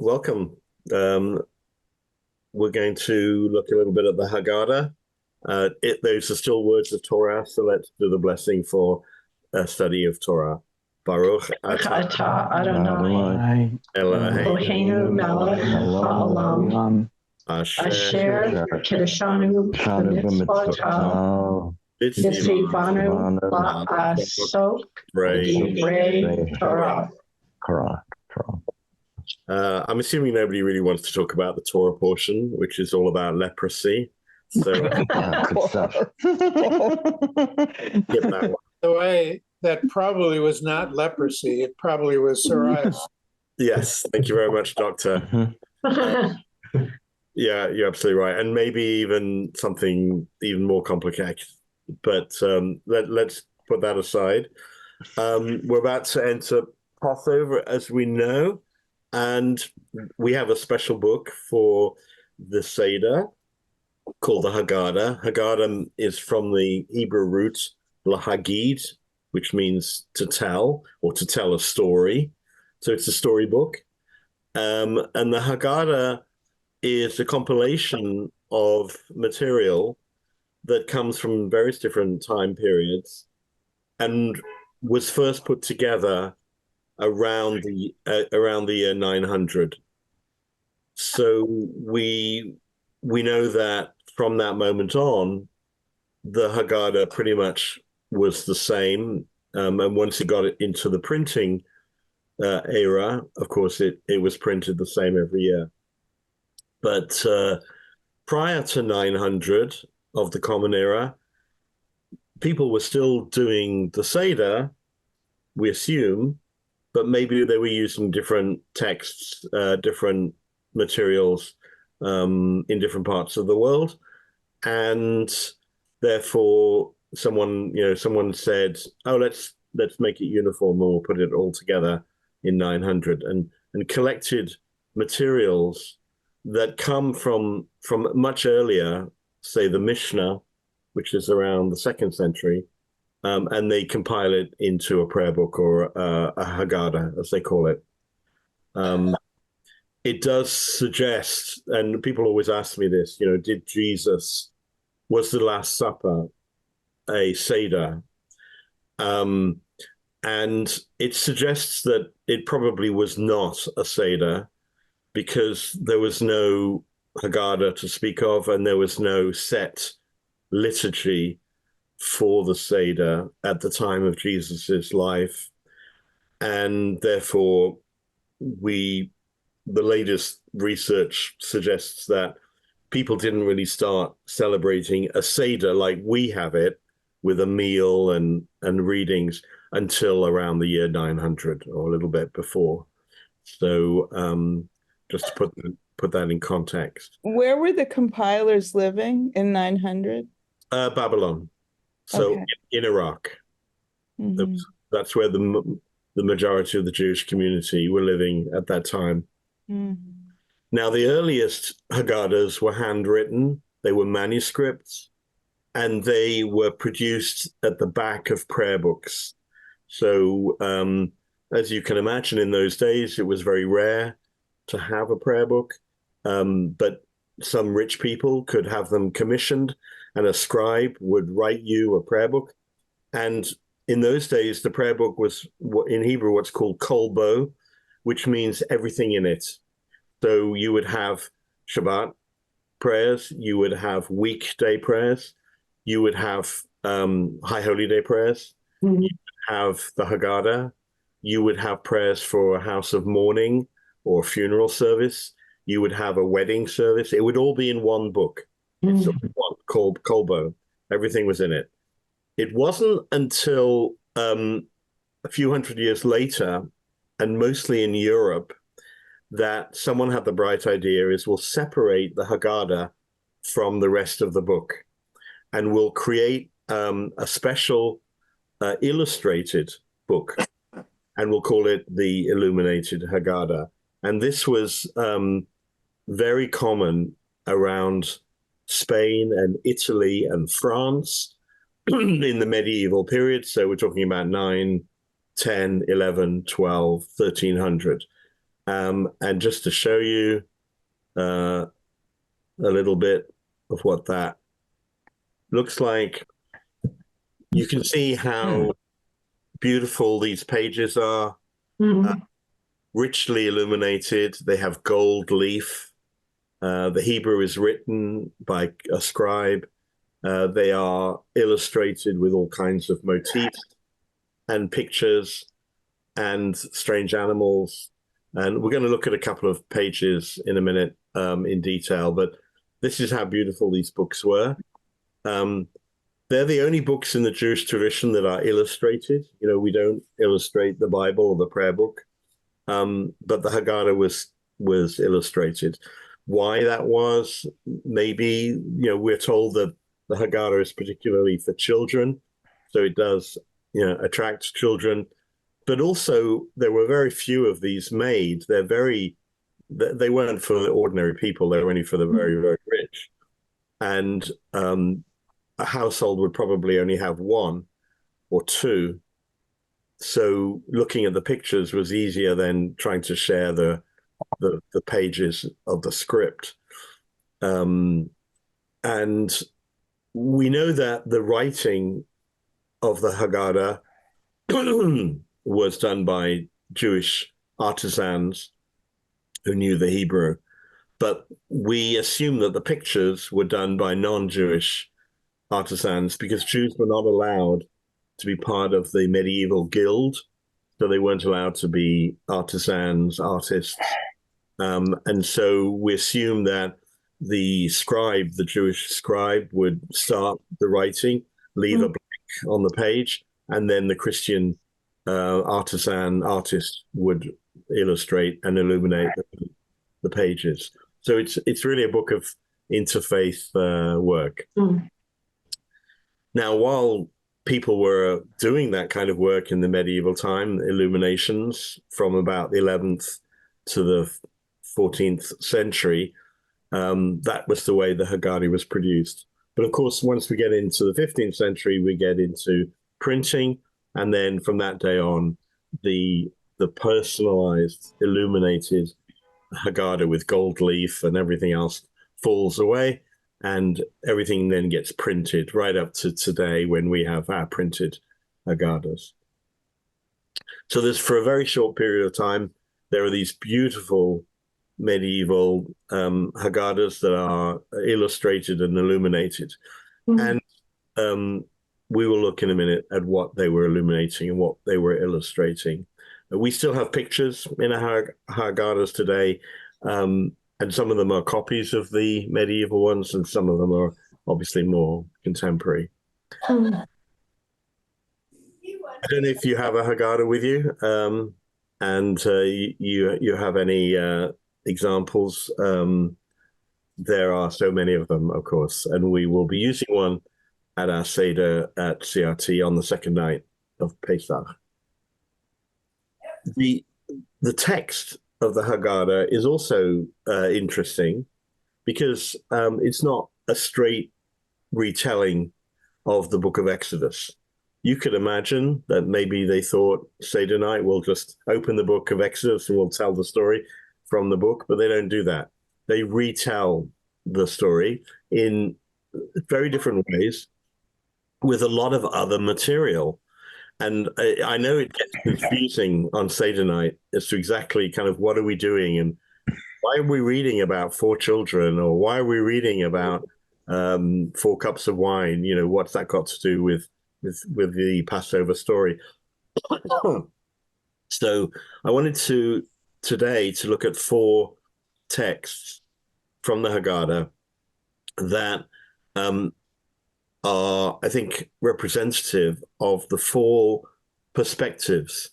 welcome. We're going to look a little bit at the Haggadah. Those are still words of Torah, so let's do the blessing for a study of Torah. Baruch atah Adonai Eloheinu melech haolam asher kiddushanu b'mitzvotav v'tzivanu la'asok divrei Torah. I'm assuming nobody really wants to talk about the Torah portion, which is all about leprosy. So Good stuff. get that one. The way that probably was not leprosy, it probably was psoriasis. Yes, thank you very much, Doctor. Yeah, you're absolutely right. And maybe even something even more complicated. But let's put that aside. We're about to enter Passover, as we know, and we have a special book for the seder called the Haggadah. Haggadah is from the Hebrew root lahagid, which means to tell or to tell a story. So it's a storybook. And the Haggadah is a compilation of material that comes from various different time periods and was first put together around the year 900. So we know that from that moment on, the Haggadah pretty much was the same. And once it got into the printing era, of course, it was printed the same every year. But prior to 900 of the Common Era, people were still doing the Seder, we assume, but maybe they were using different texts, different materials in different parts of the world. And therefore, someone said, oh, let's make it uniform and we'll put it all together in 900 and collected materials that come from much earlier, say the Mishnah, which is around the 2nd century, and they compile it into a prayer book or a Haggadah, as they call it. It does suggest, and people always ask me this, was the Last Supper a seder? And it suggests that it probably was not a seder because there was no Haggadah to speak of, and there was no set liturgy for the Seder at the time of Jesus's life. And therefore, the latest research suggests that people didn't really start celebrating a Seder like we have it, with a meal and readings, until around the year 900 or a little bit before. So just to put that in context. Where were the compilers living in 900? Babylon. So Okay. in Iraq. Mm-hmm. That's where the majority of the Jewish community were living at that time. Mm-hmm. Now, the earliest Haggadahs were handwritten. They were manuscripts, and they were produced at the back of prayer books. So as you can imagine, in those days, it was very rare to have a prayer book, but some rich people could have them commissioned, and a scribe would write you a prayer book. And in those days, the prayer book was, in Hebrew, what's called kolbo, which means everything in it. So you would have Shabbat prayers, you would have weekday prayers, you would have High Holy Day prayers, you would have the Haggadah, you would have prayers for a house of mourning or funeral service, you would have a wedding service. It would all be in one book. It's one called Kolbo. Everything was in it. It wasn't until a few hundred years later, and mostly in Europe, that someone had the bright idea we'll separate the Haggadah from the rest of the book, and we'll create a special illustrated book, and we'll call it the Illuminated Haggadah. And this was very common around Spain and Italy and France in the medieval period. So we're talking about 9, 10, 11, 12, 1300. And just to show you a little bit of what that looks like, you can see how beautiful these pages are, richly illuminated. They have gold leaf. The Hebrew is written by a scribe. They are illustrated with all kinds of motifs and pictures and strange animals. And we're going to look at a couple of pages in a minute in detail, but this is how beautiful these books were. They're the only books in the Jewish tradition that are illustrated. You know, we don't illustrate the Bible or the prayer book, but the Haggadah was illustrated. Why that was, maybe, you know, we're told that the Haggadah is particularly for children, so it does, you know, attract children. But also, there were very few of these made. They weren't for the ordinary people. They were only for the very, very rich. And a household would probably only have one or two. So looking at the pictures was easier than trying to share the pages of the script. And we know that the writing of the Haggadah was done by Jewish artisans who knew the Hebrew. But we assume that the pictures were done by non-Jewish artisans because Jews were not allowed to be part of the medieval guild. So they weren't allowed to be artisans, artists. And so we assume that the scribe, the Jewish scribe, would start the writing, leave a blank on the page, and then the Christian artist would illustrate and illuminate the pages. So it's really a book of interfaith work. Now, while people were doing that kind of work in the medieval time, illuminations from about the 11th to the 14th century, that was the way the Haggadah was produced. But of course, once we get into the 15th century, we get into printing. And then from that day on, the personalized, illuminated Haggadah with gold leaf and everything else falls away. And everything then gets printed right up to today when we have our printed Haggadahs. So there's, for a very short period of time, there are these beautiful medieval Haggadahs that are illustrated and illuminated. And we will look in a minute at what they were illuminating and what they were illustrating. We still have pictures in our Haggadahs today, and some of them are copies of the medieval ones, and some of them are obviously more contemporary. I don't know if you have a Haggadah with you, and you have any examples. There are so many of them, of course, and we will be using one at our seder at CRT on the second night of Pesach. The text of the Haggadah is also interesting because it's not a straight retelling of the book of Exodus. You could imagine that maybe they thought Seder night, we'll just open the book of Exodus and we'll tell the story from the book, but they don't do that. They retell the story in very different ways with a lot of other material. And I know it gets confusing on Seder night as to exactly kind of what are we doing and why are we reading about 4 children, or why are we reading about 4 cups of wine? You know, what's that got to do with the Passover story? So I wanted today to look at 4 texts from the Haggadah that are, I think, representative of the 4 perspectives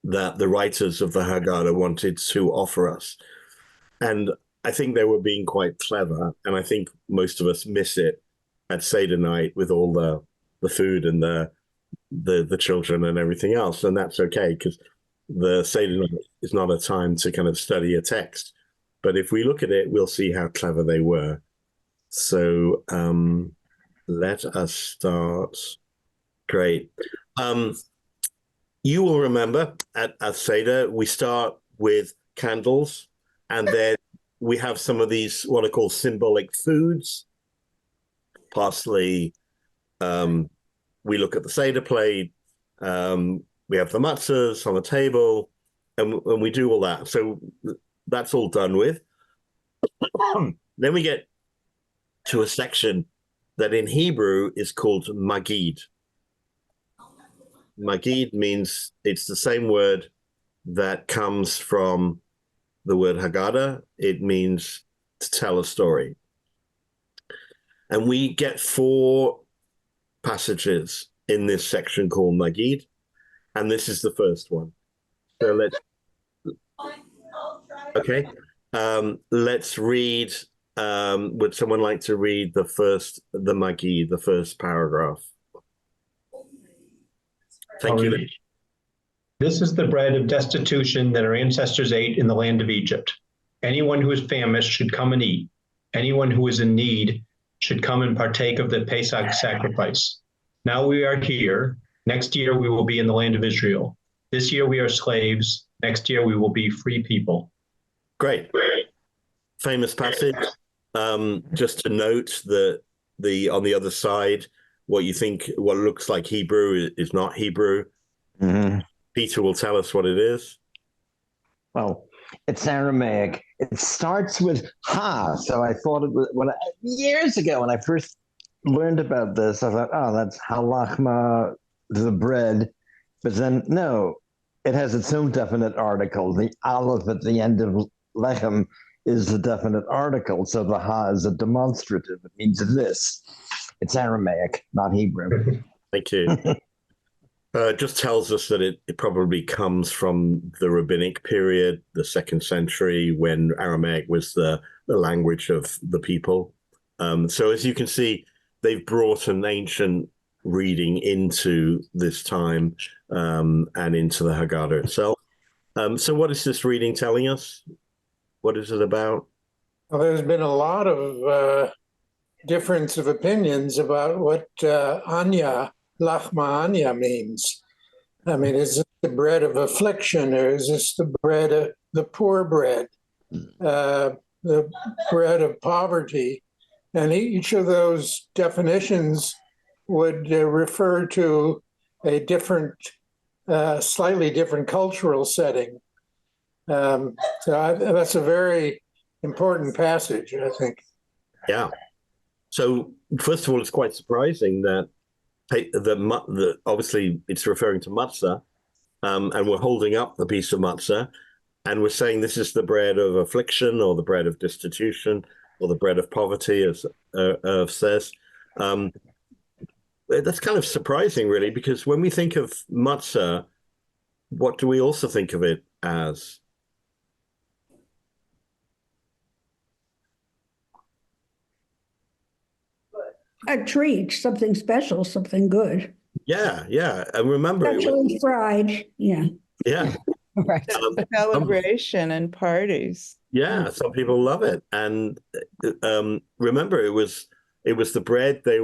that the writers of the Haggadah wanted to offer us. And I think they were being quite clever, and I think most of us miss it at Seder night with all the food and the children and everything else, and that's okay, because the Seder night is not a time to kind of study a text. But if we look at it, we'll see how clever they were. So let us start. Great. You will remember at Seder, we start with candles, and then we have some of these what are called symbolic foods. Parsley. We look at the seder plate. We have the matzahs on the table, and we do all that. So that's all done with. Then we get to a section that in Hebrew is called Magid. Magid means it's the same word that comes from the word Haggadah. It means to tell a story. And we get 4 passages in this section called Magid, and this is the first one. So let's read. Would someone like to read the Magid, the first paragraph? Thank you. This is the bread of destitution that our ancestors ate in the land of Egypt. Anyone who is famished should come and eat. Anyone who is in need should come and partake of the Pesach sacrifice. Now we are here. Next year we will be in the land of Israel. This year we are slaves. Next year we will be free people. Great. Famous passage. Just to note that on the other side, what looks like Hebrew is not Hebrew. Mm-hmm. Peter will tell us what it is. Well, it's Aramaic. It starts with ha. So I thought it was years ago when I first learned about this. I thought, oh, that's halachma, the bread. But then no, it has its own definite article. The aleph at the end of lechem is the definite article. So the ha is a demonstrative. It means this. It's Aramaic, not Hebrew. Thank you. It just tells us that it probably comes from the rabbinic period, the 2nd century, when Aramaic was the language of the people. So as you can see, they've brought an ancient reading into this time and into the Haggadah itself. So what is this reading telling us? What is it about? Well, there's been a lot of difference of opinions about what Anya, Lachma Anya means. I mean, is it the bread of affliction, or is this the bread of the poor bread, the bread of poverty? And each of those definitions would refer to a different, slightly different cultural setting. So that's a very important passage, I think. Yeah. So first of all, it's quite surprising that obviously it's referring to matzah, and we're holding up the piece of matzah, and we're saying this is the bread of affliction, or the bread of destitution, or the bread of poverty, as Irv says. That's kind of surprising, really, because when we think of matzah, what do we also think of it as? A treat, something special, something good. Yeah, yeah. And remember, Especially fried. Yeah. Yeah. Right. Celebration and parties. Yeah, some people love it. And remember, it was the bread they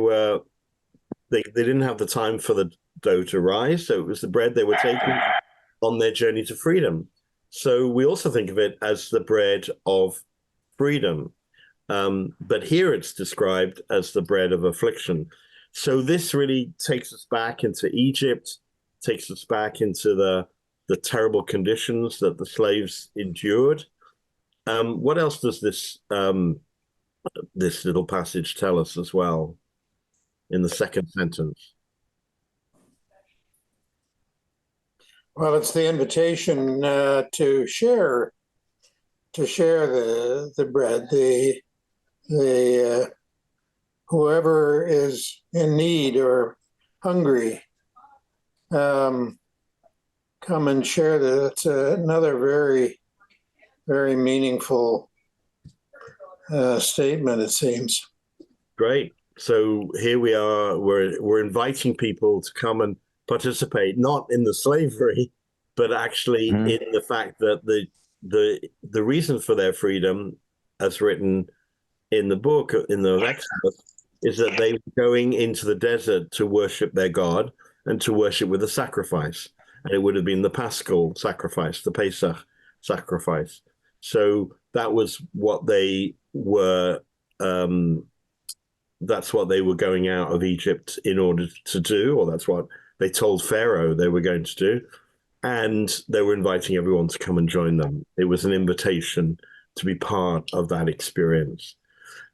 didn't have the time for the dough to rise, so it was the bread they were taking on their journey to freedom. So we also think of it as the bread of freedom. But here it's described as the bread of affliction. So this really takes us back into Egypt, takes us back into the terrible conditions that the slaves endured. What else does this little passage tell us as well in the 2nd sentence? Well, it's the invitation to share the bread. The whoever is in need or hungry, come and share that. It's another very, very meaningful statement, it seems. Great. So here we are. We're inviting people to come and participate, not in the slavery, but actually in the fact that the reason for their freedom, as written in the book, in the Exodus, is that they were going into the desert to worship their God and to worship with a sacrifice. And it would have been the Paschal sacrifice, the Pesach sacrifice. So that was what they were. That's what they were going out of Egypt in order to do, or that's what they told Pharaoh they were going to do. And they were inviting everyone to come and join them. It was an invitation to be part of that experience.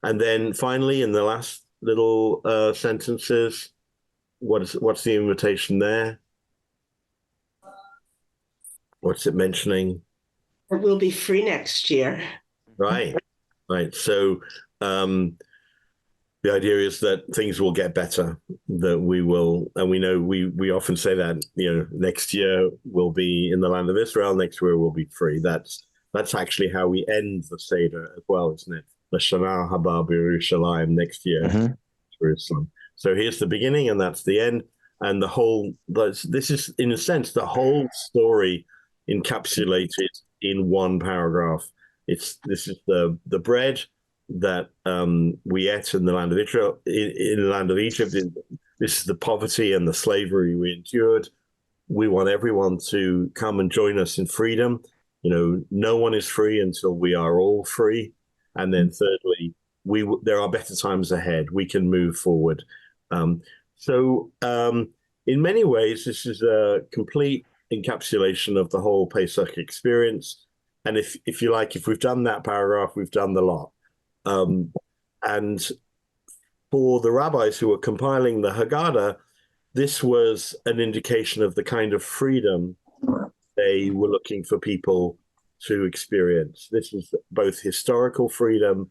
And then finally, in the last little sentences, what's the invitation there? What's it mentioning? We'll be free next year. Right. So the idea is that things will get better, that we will, and we know we often say that, next year we'll be in the land of Israel, next year we'll be free. That's actually how we end the Seder as well, isn't it? L'shana haba b'Yerushalayim, next year, Jerusalem. So here's the beginning and that's the end. And this is, in a sense, the whole story encapsulated in one paragraph. This is the bread that we ate in the land of Israel, in the land of Egypt. This is the poverty and the slavery we endured. We want everyone to come and join us in freedom. No one is free until we are all free. And then thirdly, there are better times ahead. We can move forward. So in many ways, this is a complete encapsulation of the whole Pesach experience. And if you like, if we've done that paragraph, we've done the lot. And for the rabbis who were compiling the Haggadah, this was an indication of the kind of freedom they were looking for people to experience. This was both historical freedom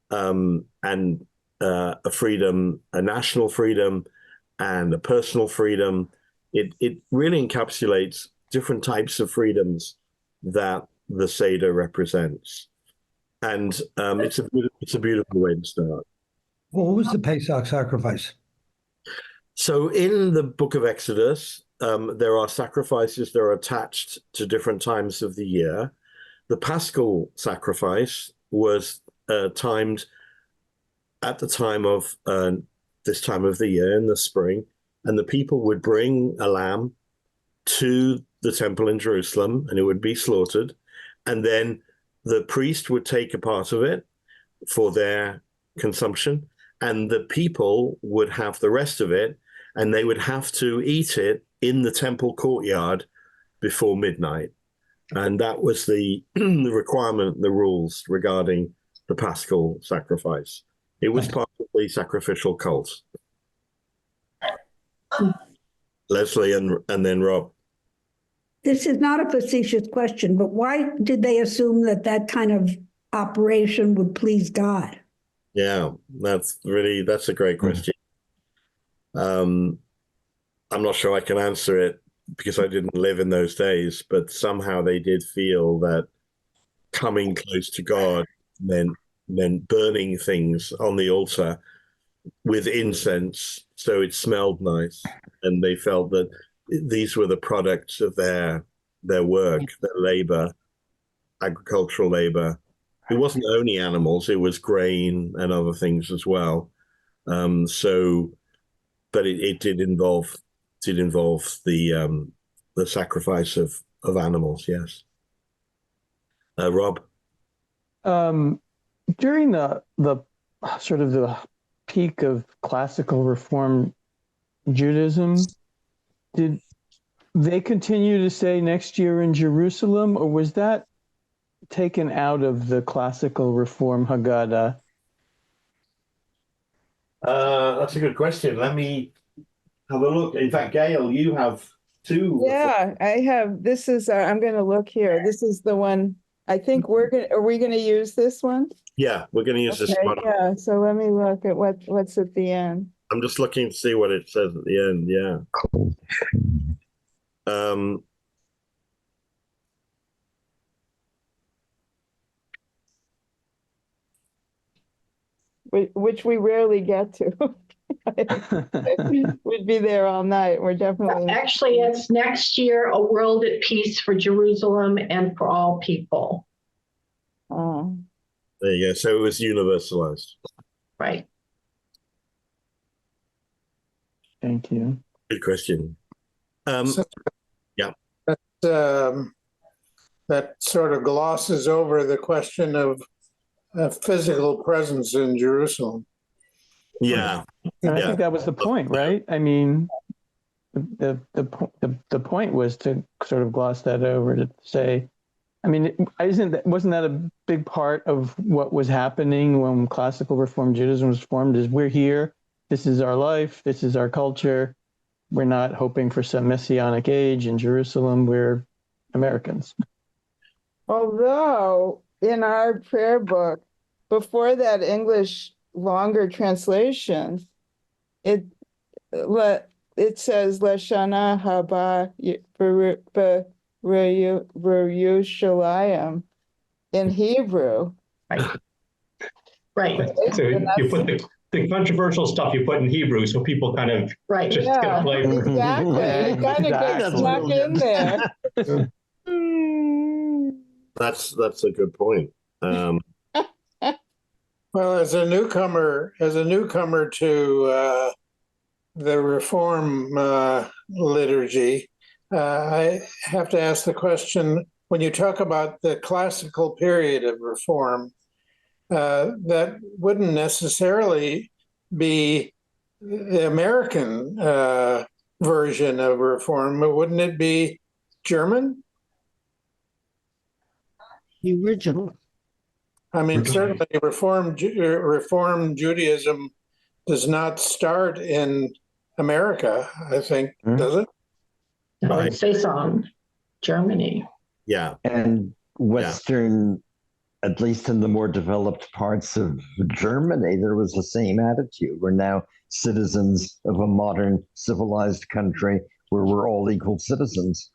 and a freedom, a national freedom, and a personal freedom. It really encapsulates different types of freedoms that the Seder represents. And it's a beautiful way to start. What was the Pesach sacrifice? So in the book of Exodus, there are sacrifices that are attached to different times of the year. The Paschal sacrifice was timed at the time of this time of the year in the spring, and the people would bring a lamb to the temple in Jerusalem, and it would be slaughtered, and then the priest would take a part of it for their consumption, and the people would have the rest of it, and they would have to eat it in the temple courtyard before midnight. And that was the requirement, the rules regarding the Paschal sacrifice. It was part of the sacrificial cult. Leslie and then Rob. This is not a facetious question, but why did they assume that kind of operation would please God? Yeah, that's a great question. I'm not sure I can answer it because I didn't live in those days, but somehow they did feel that coming close to God meant burning things on the altar with incense so it smelled nice, and they felt that these were the products of their work, their labor, agricultural labor. It wasn't only animals; it was grain and other things as well. But it did involve the sacrifice of animals. Yes, Rob. During the sort of the peak of classical Reform Judaism, did they continue to say next year in Jerusalem, or was that taken out of the classical Reform Haggadah? That's a good question. Let me have a look. In fact, Gail, you have two. Yeah, I have. This is, I'm going to look here. This is the one. I think are we going to use this one? Yeah, we're going to use this one. Yeah, so let me look at what's at the end. I'm just looking to see what it says at the end. Yeah. Which we rarely get to. We'd be there all night. We're definitely. Actually, it's next year, a world at peace for Jerusalem and for all people. Oh. There you go. So it was universalized. Right. Thank you. Good question. Yeah. that sort of glosses over the question of physical presence in Jerusalem. Yeah. And I Yeah. think that was the point, right? I mean, the point was to sort of gloss that over, to say, I mean, wasn't that a big part of what was happening when classical Reform Judaism was formed? Is we're here, this is our life, this is our culture. We're not hoping for some messianic age in Jerusalem. We're Americans. Although in our prayer book, before that English longer translation, it says Lashana Haba Yerushalayim in Hebrew. Right. So you put the controversial stuff you put in Hebrew, so people kind of just get a flavor. Exactly. It kind of gets snuck in there. That's a good point. Well, as a newcomer to the Reform liturgy, I have to ask the question: when you talk about the classical period of Reform, that wouldn't necessarily be the American version of Reform. Wouldn't it be German? The original. I mean, certainly Reform Judaism does not start in America, I think, does it? No, it stays on Germany. Yeah. And Western, at least in the more developed parts of Germany, there was the same attitude. We're now citizens of a modern, civilized country where we're all equal citizens.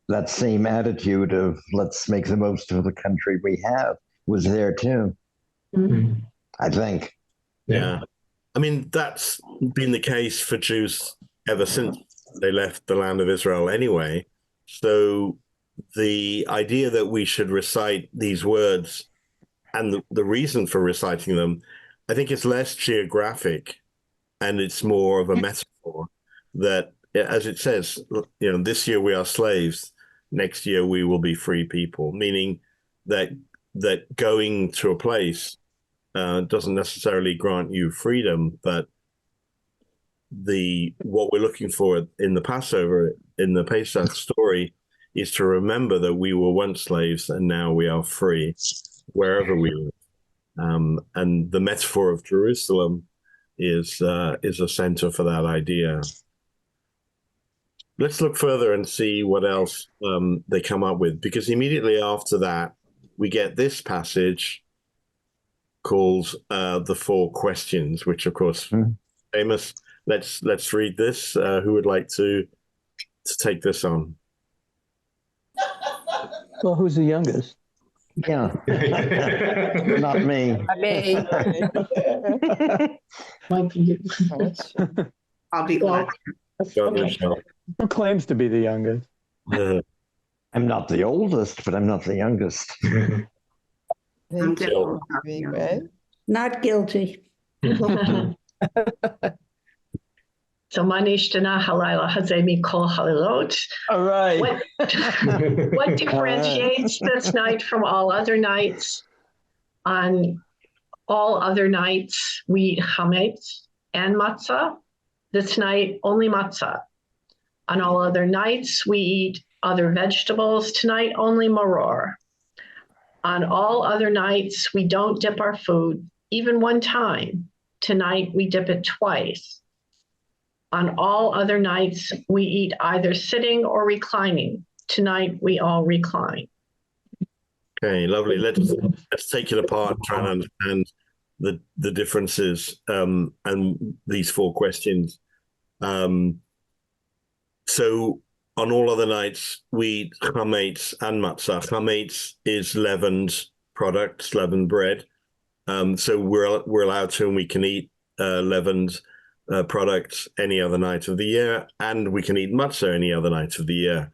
That same attitude of let's make the most of the country we have was there too, I think. Yeah. I mean, that's been the case for Jews ever since they left the land of Israel anyway. So the idea that we should recite these words and the reason for reciting them, I think it's less geographic and it's more of a metaphor that, as it says, this year we are slaves, next year we will be free people, meaning that going to a place doesn't necessarily grant you freedom, but what we're looking for in the Passover, in the Pesach story, is to remember that we were once slaves and now we are free wherever we live. And the metaphor of Jerusalem is a center for that idea. Let's look further and see what else they come up with, because immediately after that, we get this passage called the Four Questions, which, of course, famous. Let's read this. Who would like to take this on? Well, who's the youngest? Yeah. Not me. Might be you. I'll be glad. Who claims to be the youngest? I'm not the oldest, but I'm not the youngest. I'm definitely Right? Not guilty. So Manishtana Halayla Hazemi Kol Halilot. All right. What differentiates this night from all other nights? On all other nights, we eat chametz and matzah. This night, only matzah. On all other nights, we eat other vegetables. Tonight, only maror. On all other nights, we don't dip our food, even one time. Tonight, we dip it twice. On all other nights, we eat either sitting or reclining. Tonight, we all recline. Okay, lovely. Let's take it apart and try and understand the differences and these four questions. So on all other nights, we eat chametz and matzah. Chametz is leavened products, leavened bread. So we're allowed to, and we can eat leavened products any other night of the year, and we can eat matzah any other night of the year.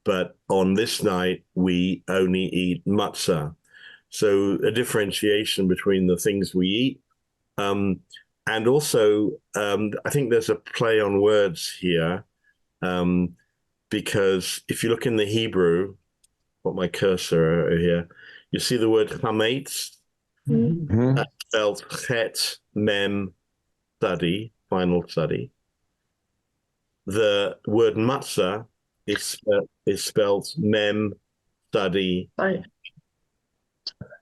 But on this night, we only eat matzah. So a differentiation between the things we eat. And also, I think there's a play on words here, because if you look in the Hebrew, put my cursor here. You see the word chametz, Mhm. that's spelled chet mem study, final study. The word matzah is spelled mem study. Right.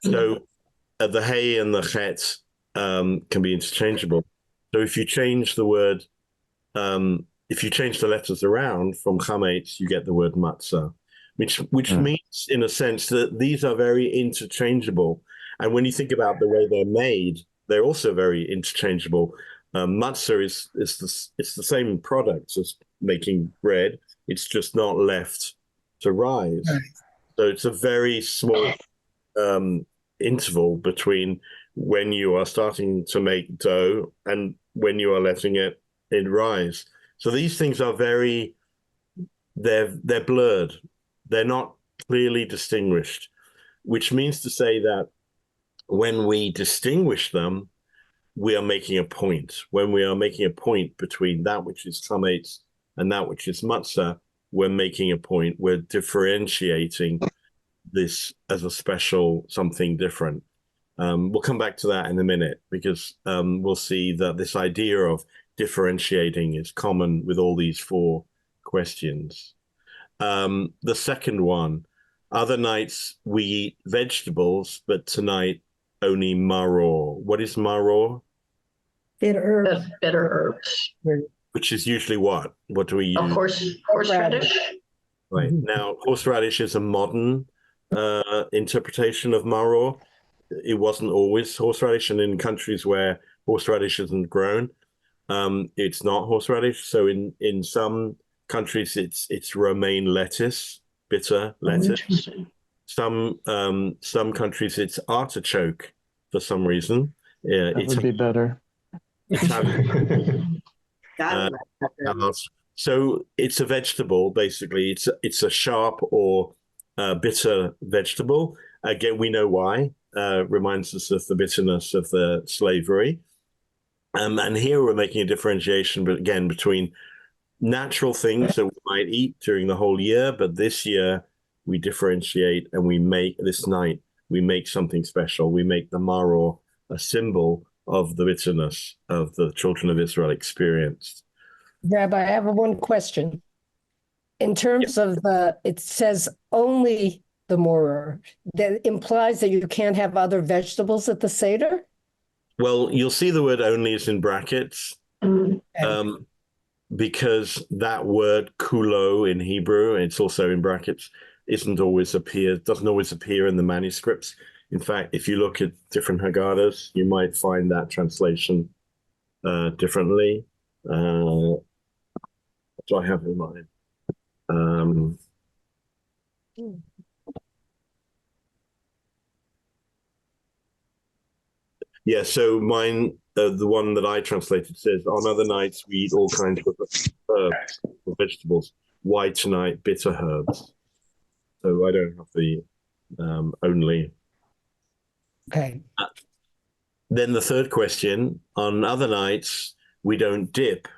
So the hey and the chet can be interchangeable. So if you change the word, if you change the letters around from chametz, you get the word matzah, which means, in a sense, that these are very interchangeable. And when you think about the way they're made, they're also very interchangeable. Matzah is the same product as making bread. It's just not left to rise. Right. So it's a very small interval between when you are starting to make dough and when you are letting it rise. So these things are they're blurred. They're not clearly distinguished, which means to say that when we distinguish them, we are making a point. When we are making a point between that which is chametz and that which is matzah, we're making a point. We're differentiating this as a special something different. We'll come back to that in a minute, because we'll see that this idea of differentiating is common with all these four questions. The second one, other nights we eat vegetables, but tonight only maror. What is maror? Bitter herbs. Bitter herbs. Which is usually what? What do we use? Of course, horseradish. Right. Now, horseradish is a modern interpretation of maror. It wasn't always horseradish, and in countries where horseradish isn't grown, it's not horseradish. So in some countries, it's romaine lettuce, bitter lettuce. Some countries it's artichoke for some reason. That would be better. So it's a vegetable, basically. It's a sharp or bitter vegetable. Again, we know why. Reminds us of the bitterness of the slavery. And here we're making a differentiation, but again, between natural things that we might eat during the whole year, but this year we differentiate and we make this night, we make something special. We make the maror a symbol of the bitterness of the children of Israel experienced. Rabbi, I have one question. In terms of it says only the maror, that implies that you can't have other vegetables at the Seder? Well, you'll see the word only is in brackets. Because that word kulo in Hebrew, it's also in brackets, doesn't always appear in the manuscripts. In fact, if you look at different Haggadahs, you might find that translation differently. What do I have in mind? Yeah, so mine, the one that I translated says, on other nights we eat all kinds of herbs or vegetables. Why tonight bitter herbs? So I don't have the only. Okay. Then the third question, on other nights we don't dip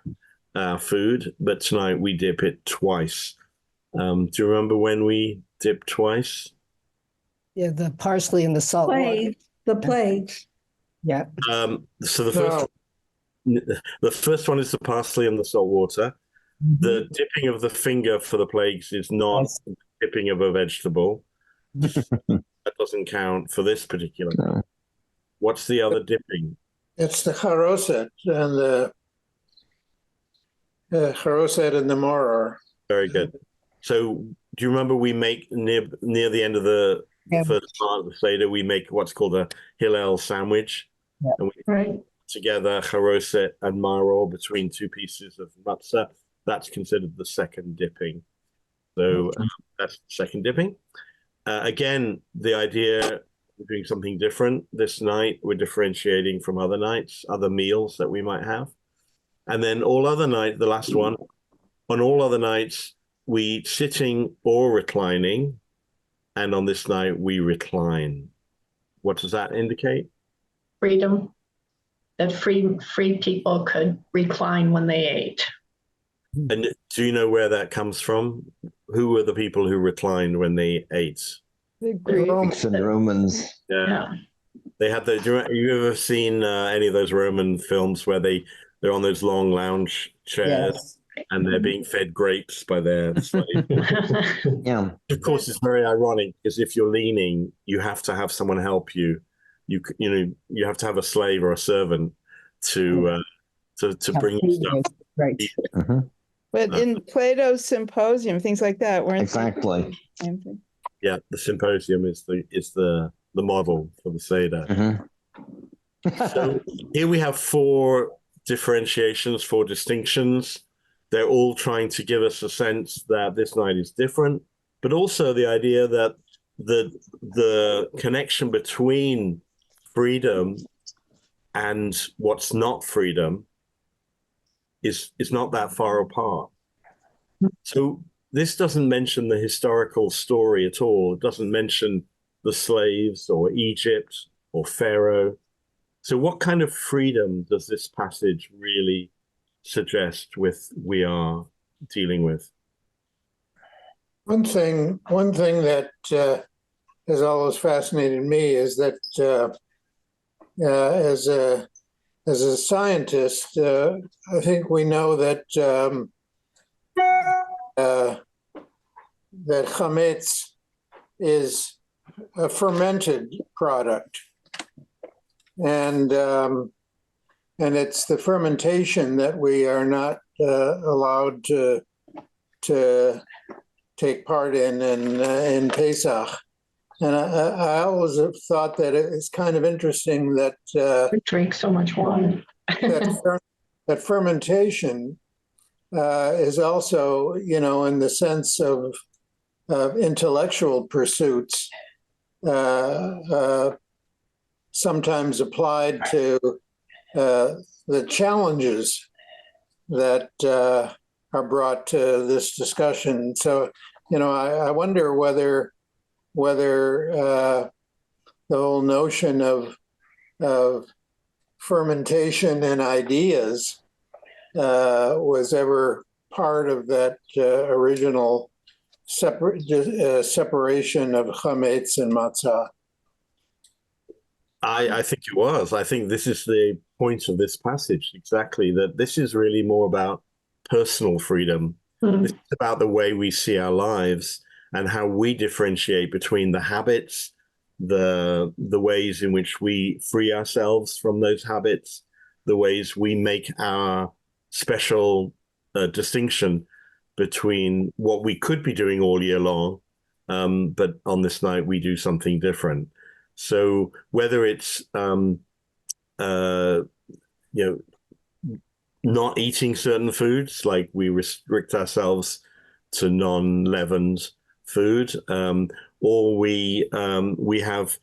our food, but tonight we dip it twice. Do you remember when we dip twice? Yeah, the parsley and the salt water. The plagues. Yeah. So the first one is the parsley and the salt water. The dipping of the finger for the plagues is not dipping of a vegetable. That doesn't count for this particular. No. What's the other dipping? It's the charoset and the charoset and the maror. Very good. So do you remember we make near the end of the first part of the Seder, we make what's called a Hillel sandwich. Yeah. And we put together charoset and maror between two pieces of matzah. That's considered the second dipping. So that's the second dipping. Again, the idea of doing something different this night, we're differentiating from other nights, other meals that we might have. And then all other night, the last one, on all other nights, we eat sitting or reclining. And on this night, we recline. What does that indicate? Freedom. That free people could recline when they ate. And do you know where that comes from? Who were the people who reclined when they ate? The Greek. Greeks and Romans. Yeah. They had the. You ever seen any of those Roman films where they're on those long lounge chairs Yes. and they're being fed grapes by their slave? Yeah. Of course, it's very ironic because if you're leaning, you have to have someone help you. You have to have a slave or a servant to bring you stuff. Right. Mm-hmm. But in Plato's Symposium, things like that weren't Exactly. same thing. Yeah, the symposium is the model for the seder. Mm-hmm. So here we have 4 differentiations, 4 distinctions. They're all trying to give us a sense that this night is different, but also the idea that the connection between freedom and what's not freedom is not that far apart. So this doesn't mention the historical story at all. It doesn't mention the slaves or Egypt or Pharaoh. So what kind of freedom does this passage really suggest we are dealing with? One thing that has always fascinated me is that as a scientist, I think we know that that chametz is a fermented product, and it's the fermentation that we are not allowed to take part in Pesach. And I always have thought that it's kind of interesting that We drink so much wine. that fermentation is also, in the sense of intellectual pursuits, sometimes applied to the challenges that are brought to this discussion. So, I wonder whether the whole notion of fermentation and ideas was ever part of that original separation of chametz and matzah. I think it was. I think this is the point of this passage, exactly, that this is really more about personal freedom. Mm-hmm. This is about the way we see our lives and how we differentiate between the habits, the ways in which we free ourselves from those habits, the ways we make our special distinction between what we could be doing all year long, but on this night we do something different. So whether it's not eating certain foods, like we restrict ourselves to non-leavened food, or we have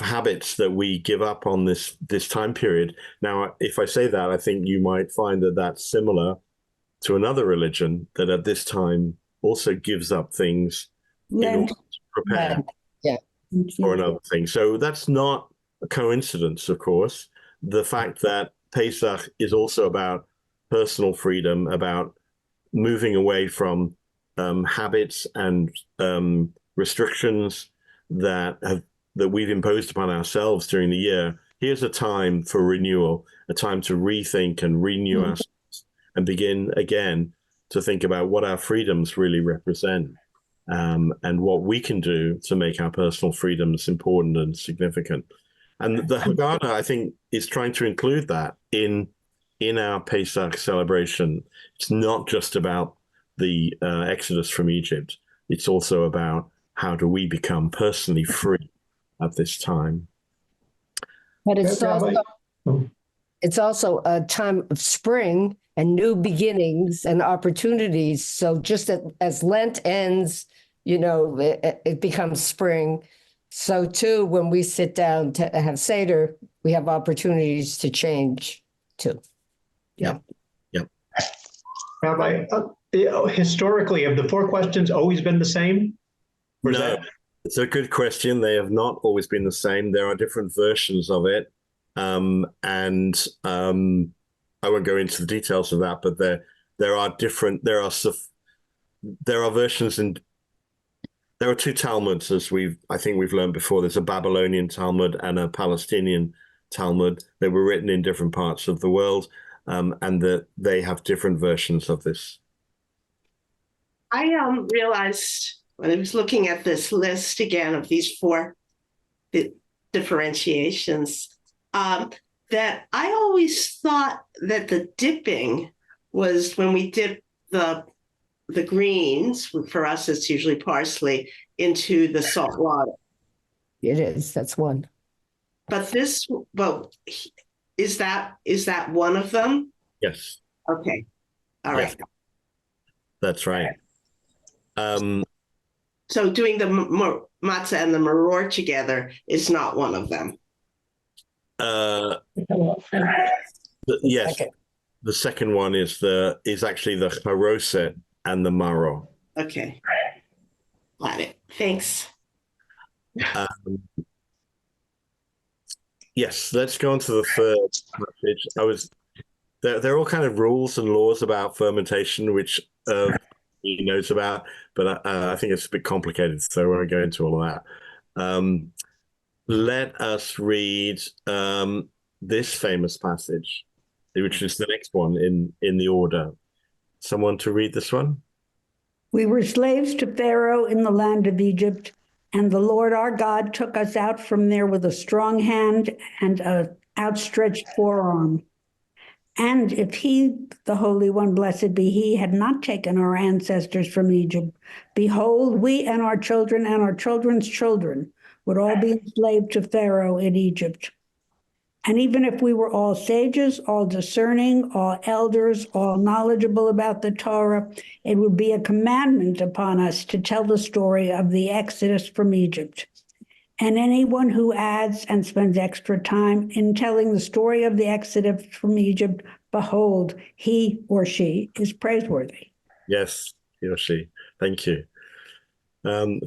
habits that we give up on this time period. Now, if I say that, I think you might find that that's similar to another religion that at this time also gives up things in order to prepare for another thing. So that's not a coincidence, of course. The fact that Pesach is also about personal freedom, about moving away from habits and restrictions that we've imposed upon ourselves during the year. Here's a time for renewal, a time to rethink and renew ourselves and begin again to think about what our freedoms really represent, and what we can do to make our personal freedoms important and significant. And the Haggadah, I think, is trying to include that in our Pesach celebration. It's not just about the exodus from Egypt. It's also about how do we become personally free at this time. But it's also a time of spring and new beginnings and opportunities. So just as Lent ends, it becomes spring. So too, when we sit down to have seder, we have opportunities to change too. Yeah. Rabbi, historically, have the 4 questions always been the same? No, it's a good question. They have not always been the same. There are different versions of it. And I won't go into the details of that, but there are versions, and there are two Talmuds, as I think we've learned before. There's a Babylonian Talmud and a Palestinian Talmud. They were written in different parts of the world, and that they have different versions of this. I realized when I was looking at this list again of these four differentiations, that I always thought that the dipping was when we dip the greens, for us it's usually parsley, into the salt water. It is, that's one. But is that one of them? Yes. Okay. All right. Yeah. That's right. So doing the matzah and the maror together is not one of them. Yes. The second one is actually the charoset and the maror. Okay. Got it. Thanks. Yes, let's go on to the third passage. There are all kind of rules and laws about fermentation, which he knows about, but I think it's a bit complicated, so I won't go into all of that. Let us read this famous passage, which is the next one in the order. Someone to read this one? We were slaves to Pharaoh in the land of Egypt, and the Lord our God took us out from there with a strong hand and an outstretched forearm. And if he, the Holy One, blessed be he, had not taken our ancestors from Egypt, behold, we and our children and our children's children would all be enslaved to Pharaoh in Egypt. And even if we were all sages, all discerning, all elders, all knowledgeable about the Torah, it would be a commandment upon us to tell the story of the Exodus from Egypt. And anyone who adds and spends extra time in telling the story of the Exodus from Egypt, behold, he or she is praiseworthy. Yes, he or she. Thank you.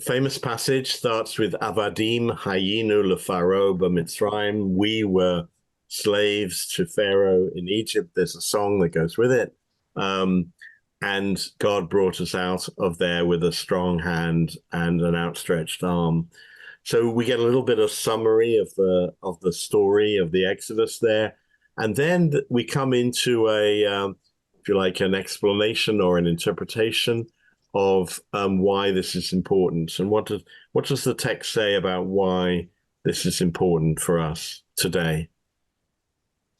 Famous passage starts with Avadim hayinu leFaro b'Mitzrayim. We were slaves to Pharaoh in Egypt. There's a song that goes with it. And God brought us out of there with a strong hand and an outstretched arm. So we get a little bit of summary of the story of the Exodus there. And then we come into if you like, an explanation or an interpretation of why this is important. And what does the text say about why this is important for us today?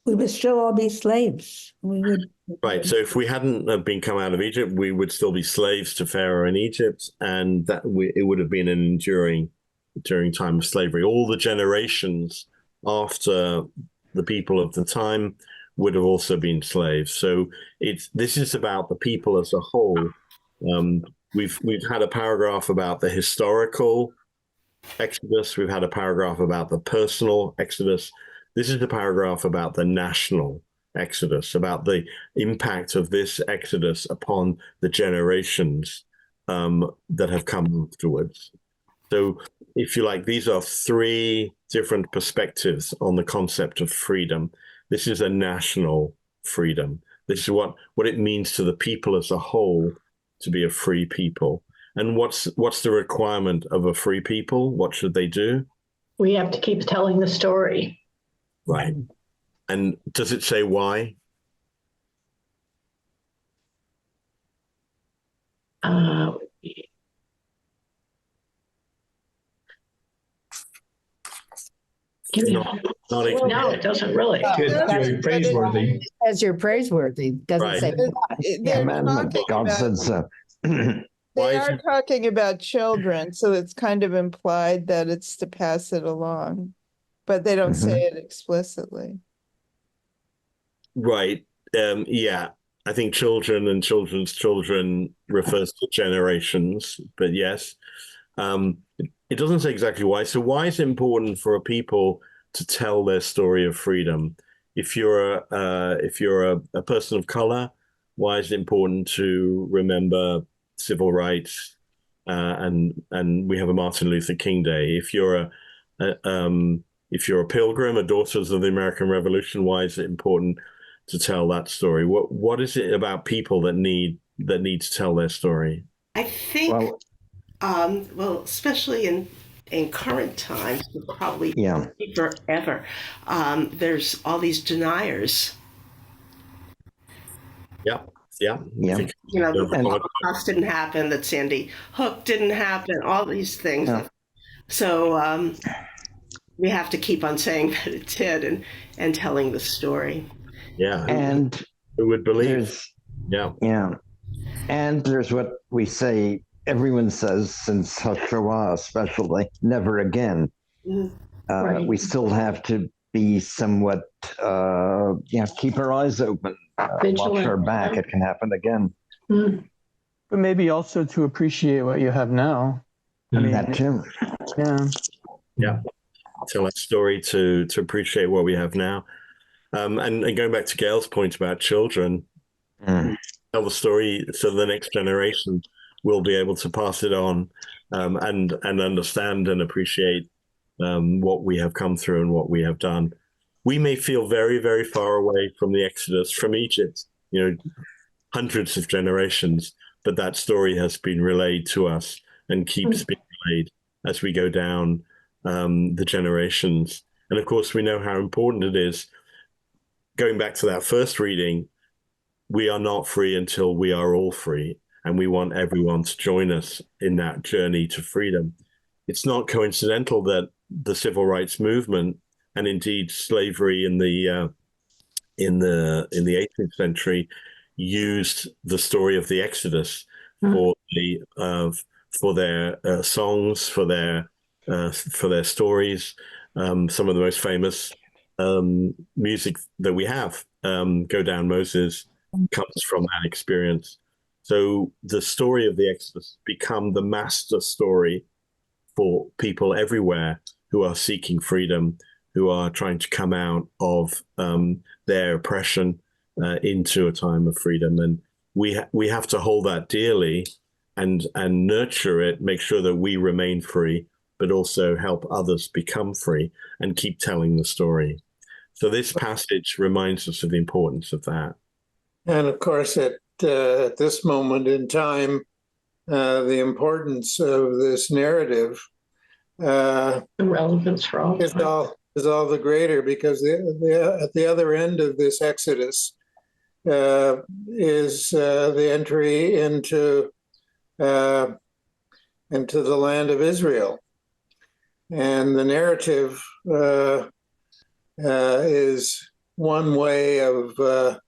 We would still all be slaves. Right. So if we hadn't been come out of Egypt, we would still be slaves to Pharaoh in Egypt, and it would have been an enduring time of slavery. All the generations after the people of the time would have also been slaves. So this is about the people as a whole. We've had a paragraph about the historical Exodus. We've had a paragraph about the personal Exodus. This is a paragraph about the national Exodus, about the impact of this Exodus upon the generations that have come afterwards. So, if you like, these are three different perspectives on the concept of freedom. This is a national freedom. This is what it means to the people as a whole to be a free people. And what's the requirement of a free people? What should they do? We have to keep telling the story. Right. And does it say why? No, it doesn't really. You're praiseworthy. As you're praiseworthy, doesn't say God said so. They are talking about children, so it's kind of implied that it's to pass it along, but they don't say it explicitly. Right. Yeah. I think children and children's children refers to generations, but yes. It doesn't say exactly why. So why is it important for a people to tell their story of freedom? If you're a person of color, why is it important to remember civil rights? And we have a Martin Luther King Day. If you're a pilgrim, a Daughters of the American Revolution, why is it important to tell that story? What is it about people that need to tell their story? I think, well, especially in current times, probably forever, there's all these deniers. Yeah. You know, the Holocaust didn't happen, that Sandy Hook didn't happen, all these things. Yeah. So we have to keep on saying that it did and telling the story. Yeah. And who would believe? Yeah. And there's what we say, everyone says since HaShoah especially, never again. Right. We still have to be somewhat, keep our eyes open, watch our back. It can happen again. But maybe also to appreciate what you have now. I mean, that too. Yeah. Tell that story to appreciate what we have now. And going back to Gail's point about children, tell the story so the next generation will be able to pass it on and understand and appreciate what we have come through and what we have done. We may feel very, very far away from the Exodus from Egypt, hundreds of generations, but that story has been relayed to us and keeps being relayed as we go down the generations. And of course, we know how important it is. Going back to that first reading, we are not free until we are all free. And we want everyone to join us in that journey to freedom. It's not coincidental that the civil rights movement and indeed slavery in the 18th century used the story of the Exodus for their songs, for their stories. Some of the most famous music that we have, Go Down Moses, comes from that experience. So the story of the Exodus become the master story for people everywhere who are seeking freedom, who are trying to come out of their oppression into a time of freedom. And we have to hold that dearly and nurture it, make sure that we remain free, but also help others become free and keep telling the story. So this passage reminds us of the importance of that. And of course, at this moment in time, the importance of this narrative, the relevance for all is all the greater, because at the other end of this Exodus is the entry into the land of Israel, and the narrative is one way of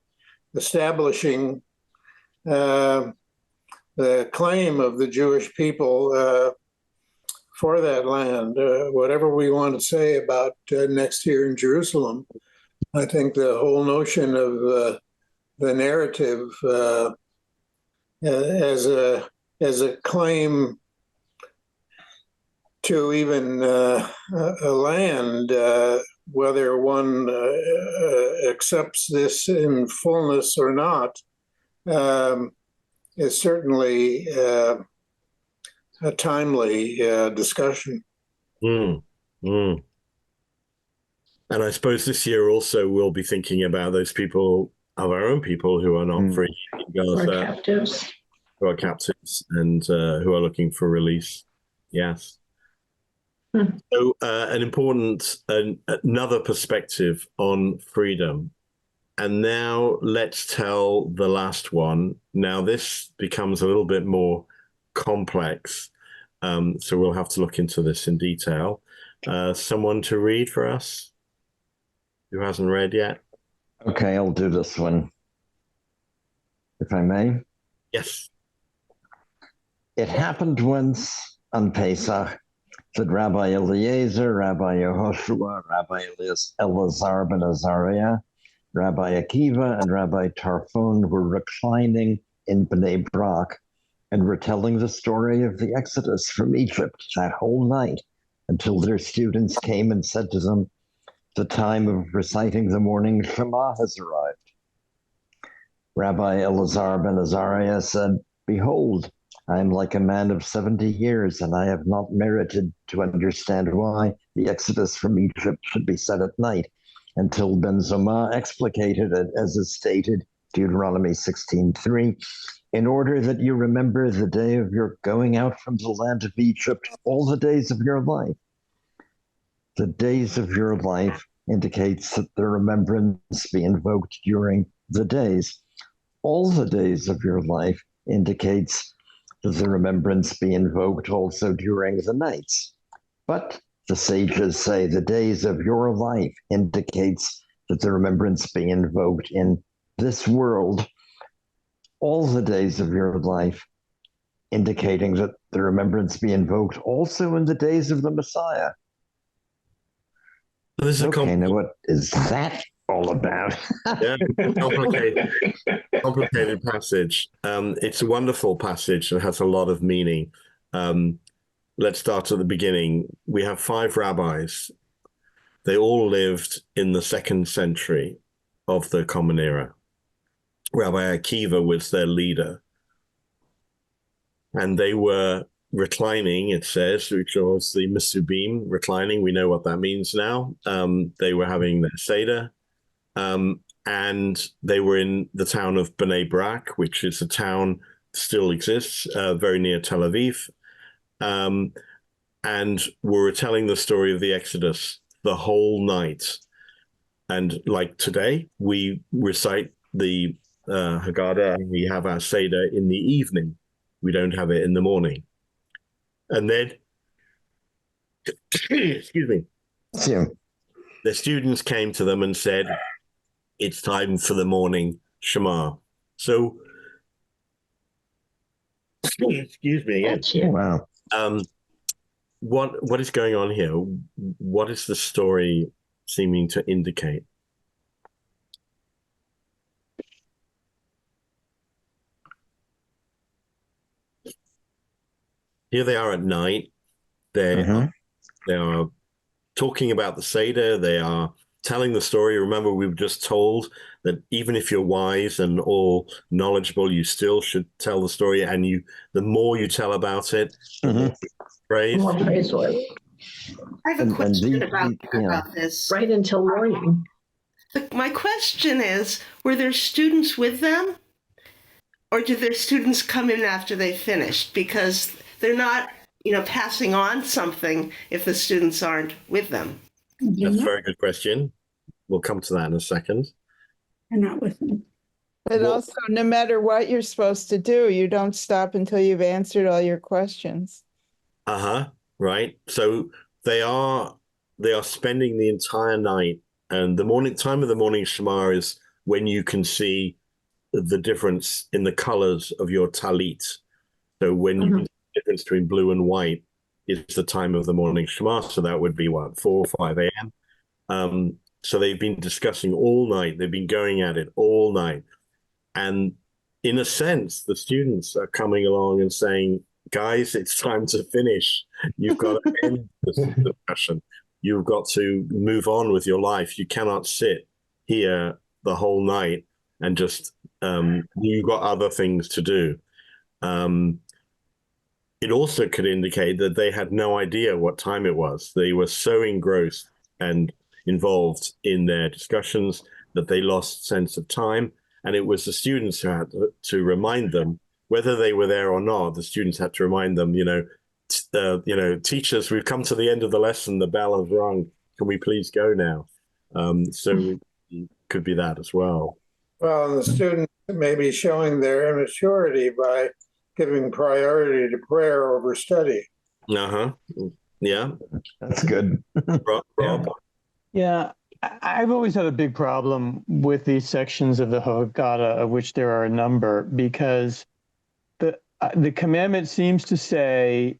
establishing the claim of the Jewish people for that land. Whatever we want to say about next year in Jerusalem, I think the whole notion of the narrative as a claim to even a land, whether one accepts this in fullness or not, is certainly a timely discussion. And I suppose this year also we'll be thinking about those people, of our own people, who are not free in Gaza, who are captives and who are looking for release. Yes. So an important, another perspective on freedom. And now let's tell the last one. Now this becomes a little bit more complex. So we'll have to look into this in detail. Someone to read for us who hasn't read yet? Okay, I'll do this one, if I may. Yes. It happened once on Pesach that Rabbi Eliezer, Rabbi Yehoshua, Rabbi Elazar ben Azariah, Rabbi Akiva, and Rabbi Tarfon were reclining in Bnei Brak and retelling the story of the Exodus from Egypt that whole night until their students came and said to them, "The time of reciting the morning Shema has arrived." Rabbi Elazar ben Azariah said, "Behold, I am like a man of 70 years, and I have not merited to understand why the Exodus from Egypt should be said at night. until Ben Zoma explicated it, as is stated, Deuteronomy 16:3, in order that you remember the day of your going out from the land of Egypt all the days of your life. The days of your life indicates that the remembrance be invoked during the days. All the days of your life indicates that the remembrance be invoked also during the nights. But the sages say the days of your life indicates that the remembrance be invoked in this world, all the days of your life, indicating that the remembrance be invoked also in the days of the Messiah. This is okay, now what is that all about? Yeah, complicated passage. It's a wonderful passage and has a lot of meaning. Let's start at the beginning. We have 5 rabbis. They all lived in the 2nd century of the Common Era. Rabbi Akiva was their leader. And they were reclining, it says, which was the Mesubim, reclining. We know what that means now. They were having their seder. And they were in the town of Bnei Brak, which is a town still exists, very near Tel Aviv. And we're telling the story of the Exodus the whole night. And like today, we recite the Haggadah, and we have our seder in the evening. We don't have it in the morning. And then, excuse me, the students came to them and said, it's time for the morning Shema. So, excuse me again. Wow. What is going on here? What is the story seeming to indicate? Here they are at night. They are talking about the Seder. They are telling the story. Remember, we were just told that even if you're wise and all knowledgeable, you still should tell the story. And the more you tell about it, praise. More praiseworthy. I have a question about this. Right until morning. My question is, were there students with them? Or did their students come in after they finished? Because they're not, passing on something if the students aren't with them. That's a very good question. We'll come to that in a second. They're not with them. But also, no matter what you're supposed to do, you don't stop until you've answered all your questions. Right. So they are spending the entire night, and the morning time of the morning Shema is when you can see the difference in the colors of your talit. So when you can see the difference between blue and white is the time of the morning Shema. So that would be 4 or 5 a.m. So they've been discussing all night. They've been going at it all night. And in a sense, the students are coming along and saying, guys, it's time to finish. You've got to end this discussion. You've got to move on with your life. You cannot sit here the whole night and just, you've got other things to do. It also could indicate that they had no idea what time it was. They were so engrossed and involved in their discussions that they lost sense of time. And it was the students who had to remind them, whether they were there or not. The students had to remind them, teachers, we've come to the end of the lesson. The bell has rung. Can we please go now? So it could be that as well. Well, the students may be showing their immaturity by giving priority to prayer over study. Yeah. That's good. Rob? Yeah, I've always had a big problem with these sections of the Haggadah, of which there are a number, because the commandment seems to say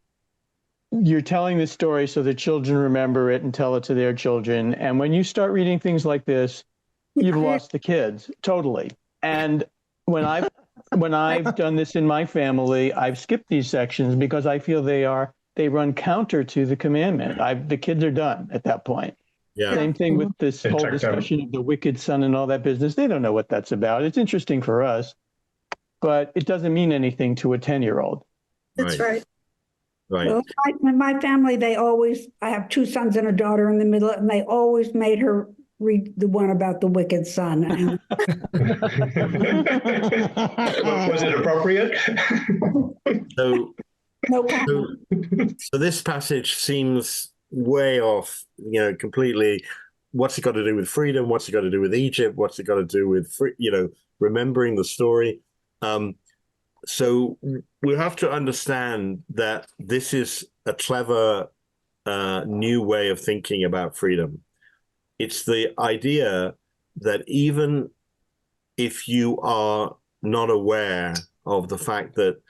you're telling the story so the children remember it and tell it to their children. And when you start reading things like this, you've lost the kids totally. And when I've done this in my family, I've skipped these sections because I feel they run counter to the commandment. The kids are done at that point. Yeah. Same thing with this whole discussion of the wicked son and all that business. They don't know what that's about. It's interesting for us, but it doesn't mean anything to a 10-year-old. That's right. Right. Well, in my family, I have 2 sons and a daughter in the middle, and they always made her read the one about the wicked son. And Was it appropriate? So, no comment. so this passage seems way off, completely. What's it got to do with freedom? What's it got to do with Egypt? What's it got to do with, remembering the story? So we have to understand that this is a clever new way of thinking about freedom. It's the idea that even if you are not aware of the fact that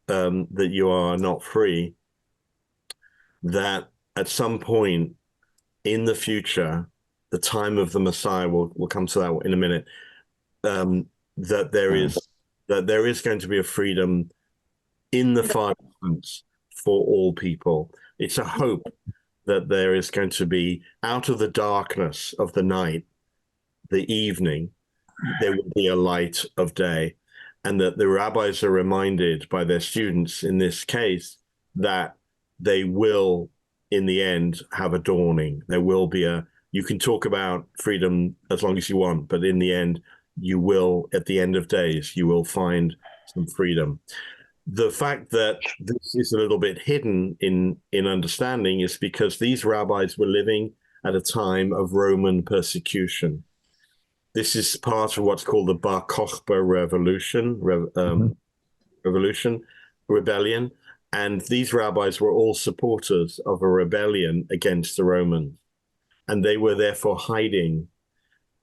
that you are not free, that at some point in the future, the time of the Messiah, we'll come to that in a minute, that there is going to be a freedom in the far distance for all people. It's a hope that there is going to be, out of the darkness of the night, the evening, there will be a light of day, and that the rabbis are reminded by their students in this case that they will, in the end, have a dawning. There will be you can talk about freedom as long as you want, but in the end, you will, at the end of days, you will find some freedom. The fact that this is a little bit hidden in understanding is because these rabbis were living at a time of Roman persecution. This is part of what's called the Bar Kokhba rebellion. And these rabbis were all supporters of a rebellion against the Romans. And they were therefore hiding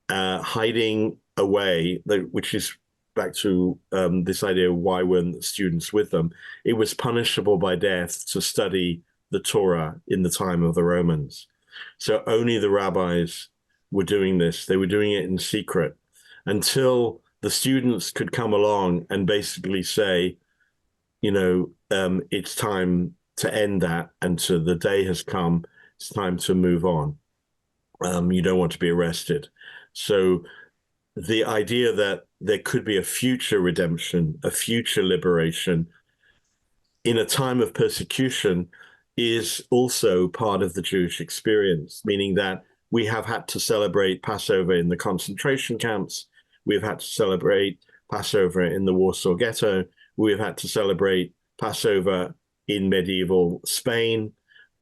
away, which is back to this idea of why weren't students with them. It was punishable by death to study the Torah in the time of the Romans. So only the rabbis were doing this. They were doing it in secret until the students could come along and basically say, it's time to end that, and the day has come. It's time to move on. You don't want to be arrested. So the idea that there could be a future redemption, a future liberation in a time of persecution is also part of the Jewish experience, meaning that we have had to celebrate Passover in the concentration camps. We've had to celebrate Passover in the Warsaw Ghetto. We've had to celebrate Passover in medieval Spain.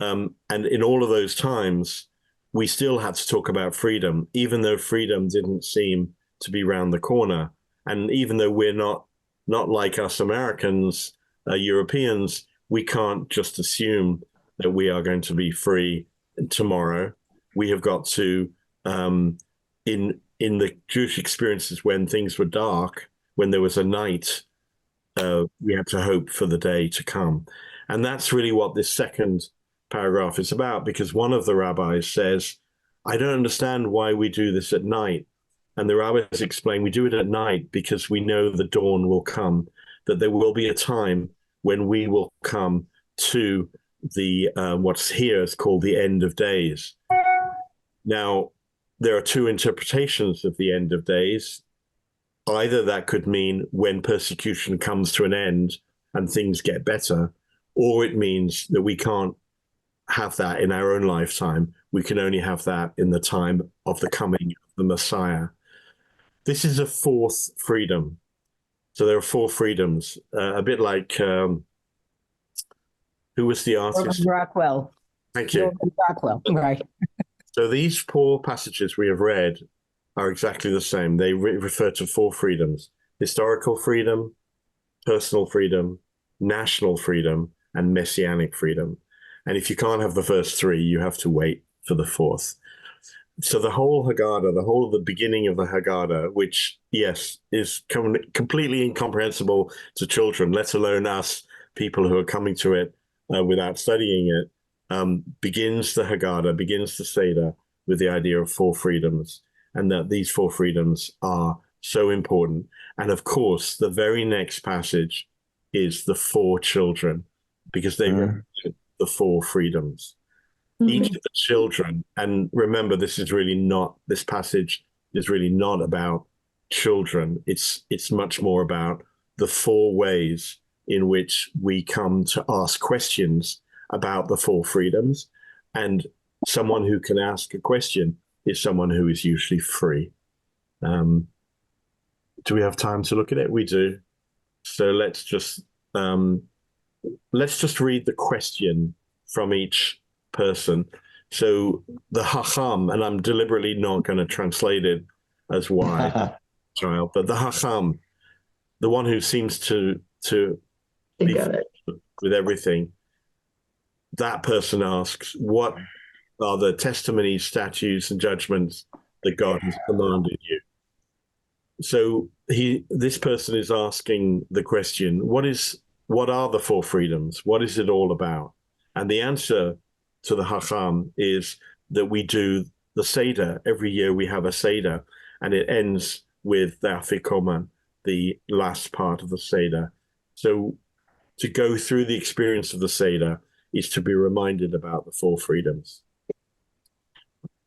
And in all of those times, we still had to talk about freedom, even though freedom didn't seem to be round the corner. And even though we're not like us Americans, Europeans, we can't just assume that we are going to be free tomorrow. We have got to, in the Jewish experiences when things were dark, when there was a night, we had to hope for the day to come. And that's really what this second paragraph is about, because one of the rabbis says, I don't understand why we do this at night. And the rabbis explain, we do it at night because we know the dawn will come, that there will be a time when we will come to the what's here is called the end of days. Now, there are two interpretations of the end of days. Either that could mean when persecution comes to an end and things get better, or it means that we can't have that in our own lifetime. We can only have that in the time of the coming of the Messiah. This is a fourth freedom. So there are four freedoms, a bit like, who was the artist? Rockwell. Thank you. Rockwell, right. So these four passages we have read are exactly the same. They refer to four freedoms: historical freedom, personal freedom, national freedom, and messianic freedom. And if you can't have the first three, you have to wait for the fourth. So the whole Haggadah, the beginning of the Haggadah, which, yes, is completely incomprehensible to children, let alone us, people who are coming to it without studying it, begins the Haggadah, begins the seder with the idea of four freedoms, and that these four freedoms are so important. And of course, the very next passage is the four children, because they represent the four freedoms. Each of the children, and remember, this passage is really not about children. It's much more about the four ways in which we come to ask questions about the four freedoms. And someone who can ask a question is someone who is usually free. Do we have time to look at it? We do. So let's just read the question from each person. So the Hacham, and I'm deliberately not going to translate it as wide, child, but the Hacham, the one who seems to be with everything, that person asks, what are the testimonies, statutes, and judgments that God has commanded you? So this person is asking the question, what are the 4 freedoms? What is it all about? And the answer to the Hacham is that we do the seder. Every year we have a seder, and it ends with the afikoman, the last part of the seder. So to go through the experience of the seder is to be reminded about the 4 freedoms.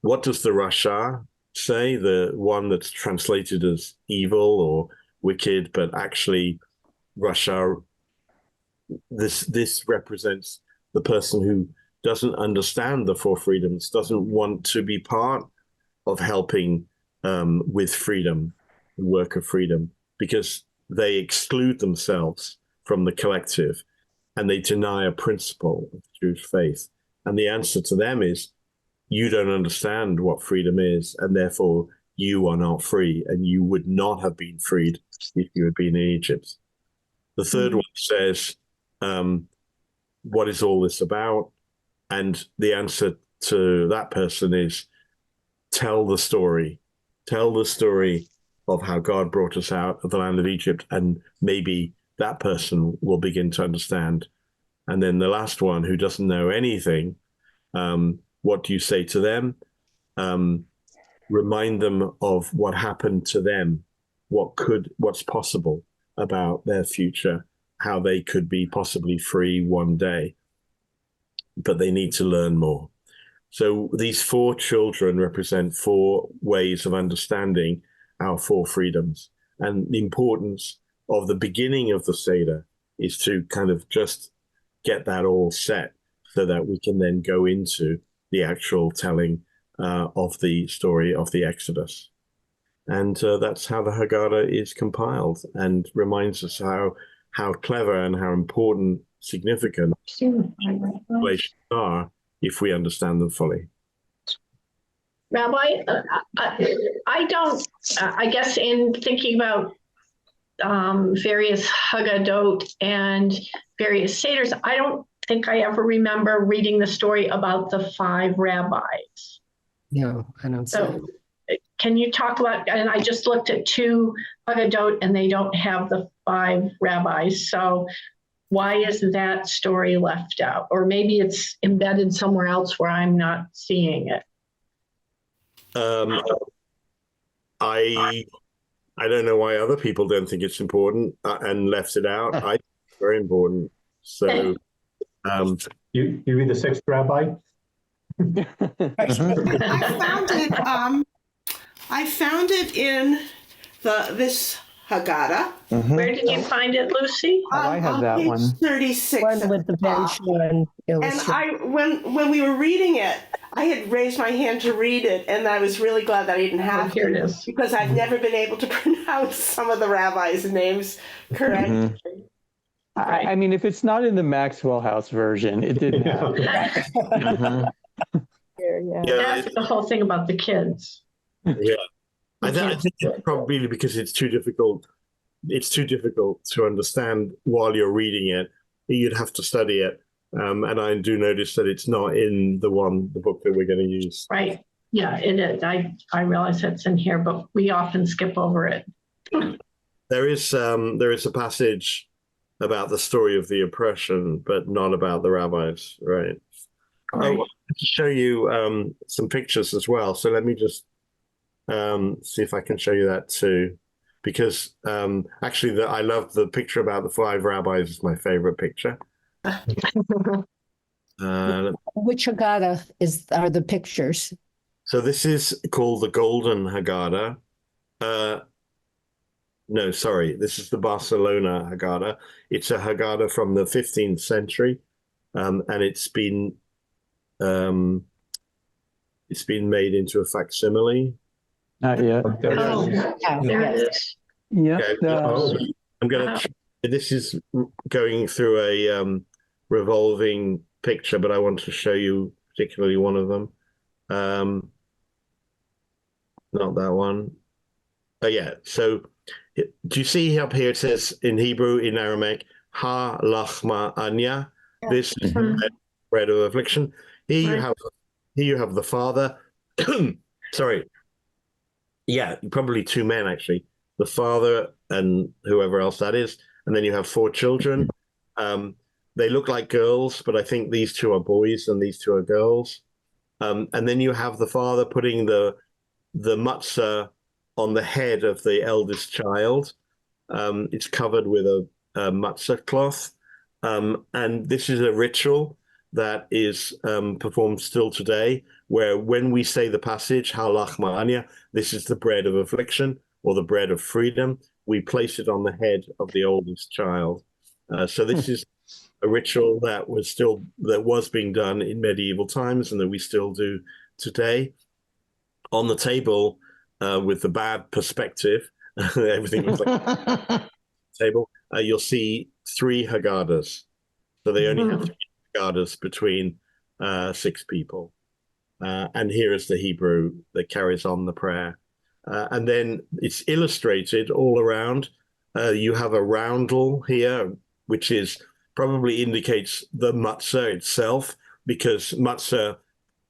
What does the Rasha say? The one that's translated as evil or wicked, but actually Rasha, this represents the person who doesn't understand the 4 freedoms, doesn't want to be part of helping with freedom, the work of freedom, because they exclude themselves from the collective and they deny a principle of the Jewish faith. And the answer to them is, you don't understand what freedom is, and therefore you are not free, and you would not have been freed if you had been in Egypt. The third one says, what is all this about? And the answer to that person is, tell the story. Tell the story of how God brought us out of the land of Egypt, and maybe that person will begin to understand. And then the last one, who doesn't know anything, what do you say to them? Remind them of what happened to them, what's possible about their future, how they could be possibly free one day, but they need to learn more. So these 4 children represent 4 ways of understanding our 4 freedoms. And the importance of the beginning of the Seder is to kind of just get that all set so that we can then go into the actual telling of the story of the Exodus. And that's how the Haggadah is compiled, and reminds us how clever and how important, significant relations are if we understand them fully. Rabbi, I guess in thinking about various Haggadot and various seders, I don't think I ever remember reading the story about the 5 rabbis. No, I don't. So can you talk about, and I just looked at 2 Haggadot and they don't have the 5 rabbis. So why is that story left out? Or maybe it's embedded somewhere else where I'm not seeing it. I don't know why other people don't think it's important and left it out. I think it's very important. So you read the 6th rabbi? I found it in this Haggadah. Where did you find it, Lucy? I have that one. 36. One with the bench and And when we were reading it, I had raised my hand to read it, and I was really glad that I didn't have Here it to, is. because I've never been able to pronounce some of the rabbis' names correctly. I mean, if it's not in the Maxwell House version, it didn't happen. That's the whole thing about the kids. Yeah, I think it's probably because it's too difficult. It's too difficult to understand while you're reading it. You'd have to study it. And I do notice that it's not in the book that we're going to use. Right. Yeah, it is. I realize it's in here, but we often skip over it. There is a passage about the story of the oppression, but not about the rabbis, right? I wanted to show you some pictures as well. So let me just see if I can show you that too, because actually I love the picture about the 5 rabbis. Is my favorite picture. which Haggadah are the pictures? So this is called the Golden Haggadah. No, sorry, this is the Barcelona Haggadah. It's a Haggadah from the 15th century, and it's been it's been made into a facsimile. Not yet. There it is. Yeah. Okay, I'm going to. This is going through a revolving picture, but I want to show you particularly one of them. Not that one. Oh yeah. So, do you see up here? It says in Hebrew, in Aramaic, "Ha lachma anya." This is the bread of affliction. Here you have the father. Sorry. Yeah, probably two men actually. The father and whoever else that is, and then you have four children. They look like girls, but I think these two are boys and these two are girls. And then you have the father putting the matzah on the head of the eldest child. It's covered with a matzah cloth. And this is a ritual that is performed still today, where when we say the passage, halach ma'anya, this is the bread of affliction or the bread of freedom, we place it on the head of the oldest child. So this is a ritual that was being done in medieval times and that we still do today. On the table, with the bad perspective, everything was like table, you'll see 3 Haggadahs. So they only have 3 Haggadahs between 6 people. And here is the Hebrew that carries on the prayer. And then it's illustrated all around. You have a roundel here, which probably indicates the matzah itself, because matzah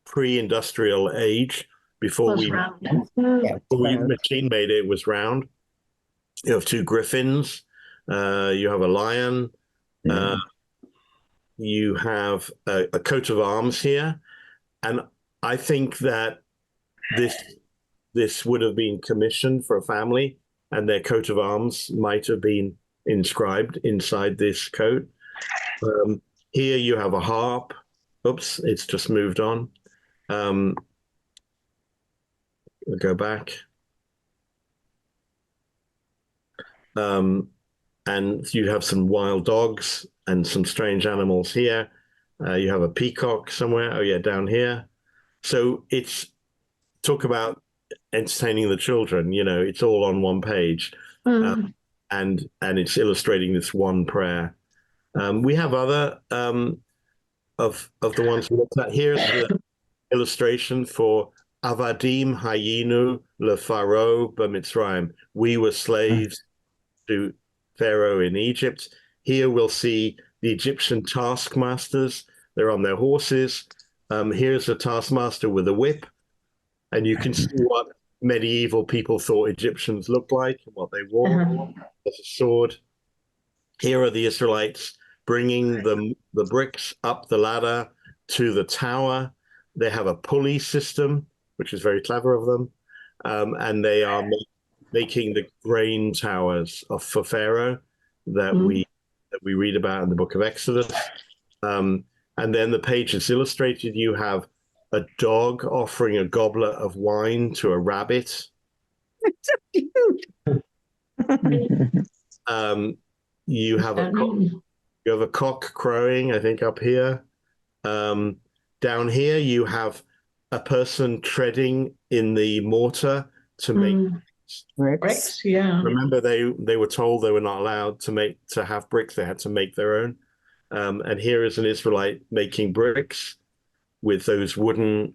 pre-industrial age, before we machine made it, was round. You have 2 griffins. You have a lion. You have a coat of arms here. And I think that this would have been commissioned for a family, and their coat of arms might have been inscribed inside this coat. Here you have a harp. Oops, it's just moved on. We'll go back. And you have some wild dogs and some strange animals here. You have a peacock somewhere. Oh yeah, down here. So it's talk about entertaining the children. It's all on one page, and it's illustrating this one prayer. We have other of the ones we looked at. Here's the illustration for Avadim Hayinu LePharaoh b'Mitzrayim. We were slaves to Pharaoh in Egypt. Here we'll see the Egyptian taskmasters. They're on their horses. Here's a taskmaster with a whip, and you can see what medieval people thought Egyptians looked like and what they wore. There's a sword. Here are the Israelites bringing the bricks up the ladder to the tower. They have a pulley system, which is very clever of them, and they are making the grain towers for Pharaoh that we read about in the book of Exodus. And then the page is illustrated. You have a dog offering a goblet of wine to a rabbit. It's so cute. You have a cock crowing, I think, up here. Down here, you have a person treading in the mortar to make bricks. Yeah. Remember, they were told they were not allowed to have bricks. They had to make their own. And here is an Israelite making bricks with those wooden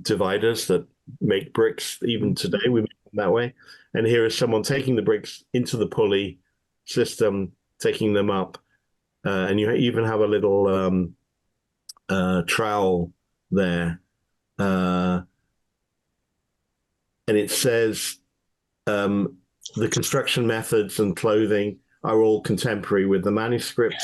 dividers that make bricks. Even today, we make them that way. And here is someone taking the bricks into the pulley system, taking them up. And you even have a little trowel there. And it says the construction methods and clothing are all contemporary with the manuscript.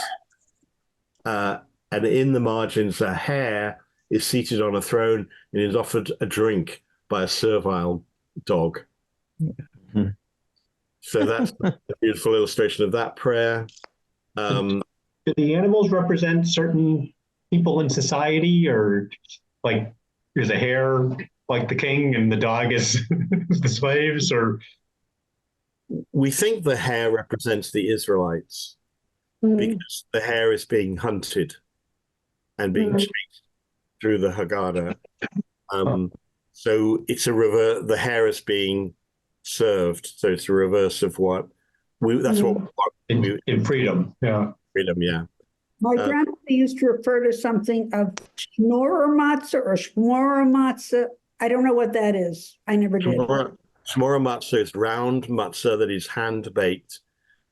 And in the margins, a hare is seated on a throne and is offered a drink by a servile dog. Mm-hmm. So that's a beautiful illustration of that prayer. Do the animals represent certain people in society, or like there's a hare like the king and the dog is the slaves? Or we think the hare represents the Israelites because the hare is being hunted and being chased. through the Haggadah. So it's the hair is being served. So it's a reverse of what that's what we want. In freedom. Yeah. Freedom, yeah. My grandmother used to refer to something of schnorrer matzah or shmora matzah. I don't know what that is. I never did. Shmora matzah is round matzah that is hand baked,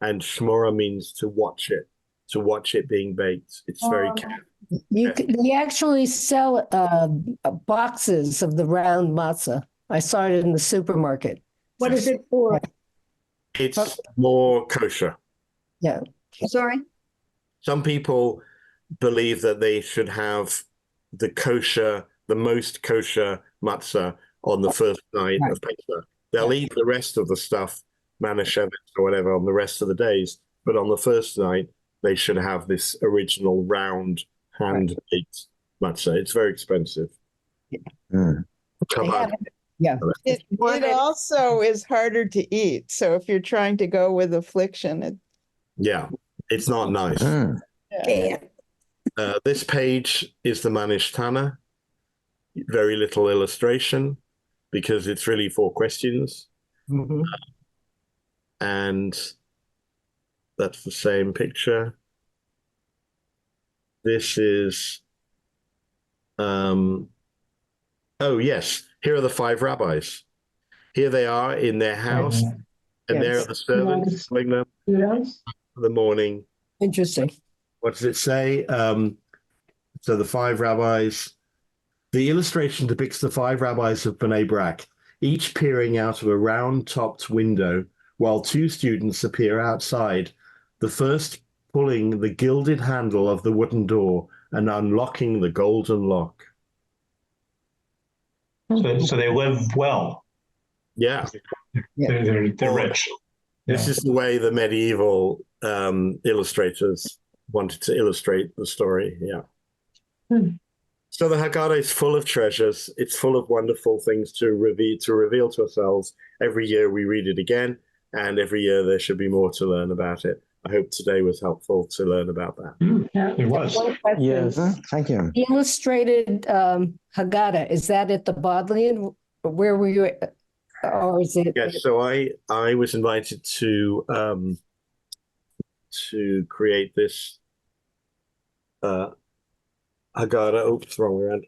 and shmora means to watch it being baked. It's very careful. They actually sell boxes of the round matzah. I saw it in the supermarket. What is it for? It's more kosher. Yeah. Sorry? Some people believe that they should have the most kosher matzah on the first night of Pesach. They'll eat the rest of the stuff, Manischewitz or whatever, on the rest of the days. But on the first night, they should have this original round hand-baked matzah. It's very expensive. Yeah. It also is harder to eat. So if you're trying to go with affliction, it's not nice. This page is the Manishtana. Very little illustration because it's really 4 questions. And that's the same picture. This is, oh yes, here are the 5 rabbis. Here they are in their house, and there are the servants telling them for the morning. Interesting. What does it say? So the 5 rabbis, the illustration depicts the 5 rabbis of Bnei Brak, each peering out of a round-topped window, while 2 students appear outside, the first pulling the gilded handle of the wooden door and unlocking the golden lock. So they live well. Yeah. They're rich. This is the way the medieval illustrators wanted to illustrate the story. Yeah. So the Haggadah is full of treasures. It's full of wonderful things to reveal to ourselves. Every year we read it again, and every year there should be more to learn about it. I hope today was helpful to learn about that. It was. Yes. Thank you. The illustrated Haggadah, is that at the Bodleian? Where were you? Or is it? Yes, so I was invited to create this Haggadah. Oops, wrong way around.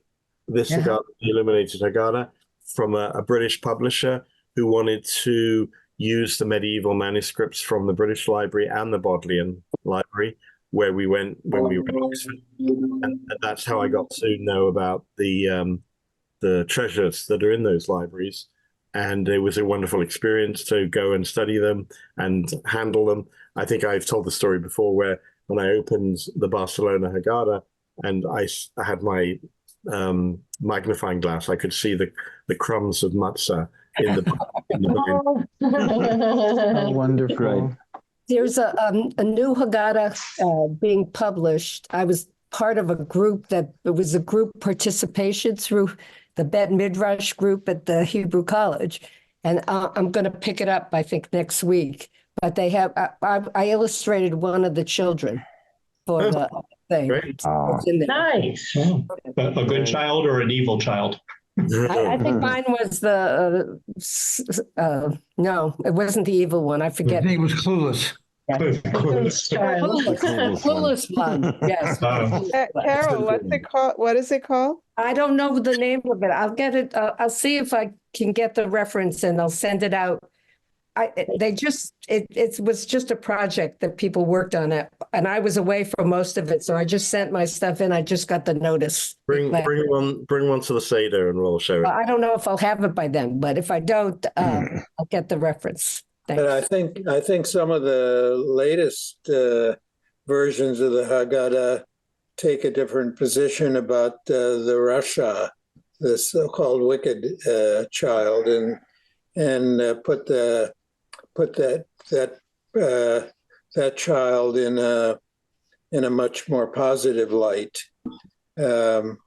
This Haggadah, the illuminated Haggadah, from a British publisher who wanted to use the medieval manuscripts from the British Library and the Bodleian Library, where we went when we were in Oxford, and that's how I got to know about the treasures that are in those libraries. And it was a wonderful experience to go and study them and handle them. I think I've told the story before where when I opened the Barcelona Haggadah and I had my magnifying glass, I could see the crumbs of matzah in the Oh, wonderful. There's a new Haggadah being published. I was part of a group it was a group participation through the Bet Midrash group at the Hebrew College. And I'm going to pick it up, I think, next week. But they have, I illustrated one of the children for the thing. Great. Nice. A good child or an evil child? I think mine was the, no, it wasn't the evil one. I forget. I think it was Clueless. Clueless one, yes. Carol, what's it called? What is it called? I don't know the name of it. I'll get it. I'll see if I can get the reference and I'll send it out. It was just a project that people worked on it, and I was away for most of it, so I just sent my stuff in. I just got the notice. Bring one to the seder, and we'll show it. I don't know if I'll have it by then, but if I don't, I'll get the reference. Thanks. But I think some of the latest versions of the Haggadah take a different position about the Rasha, the so-called wicked child, and put that child in a much more positive light. So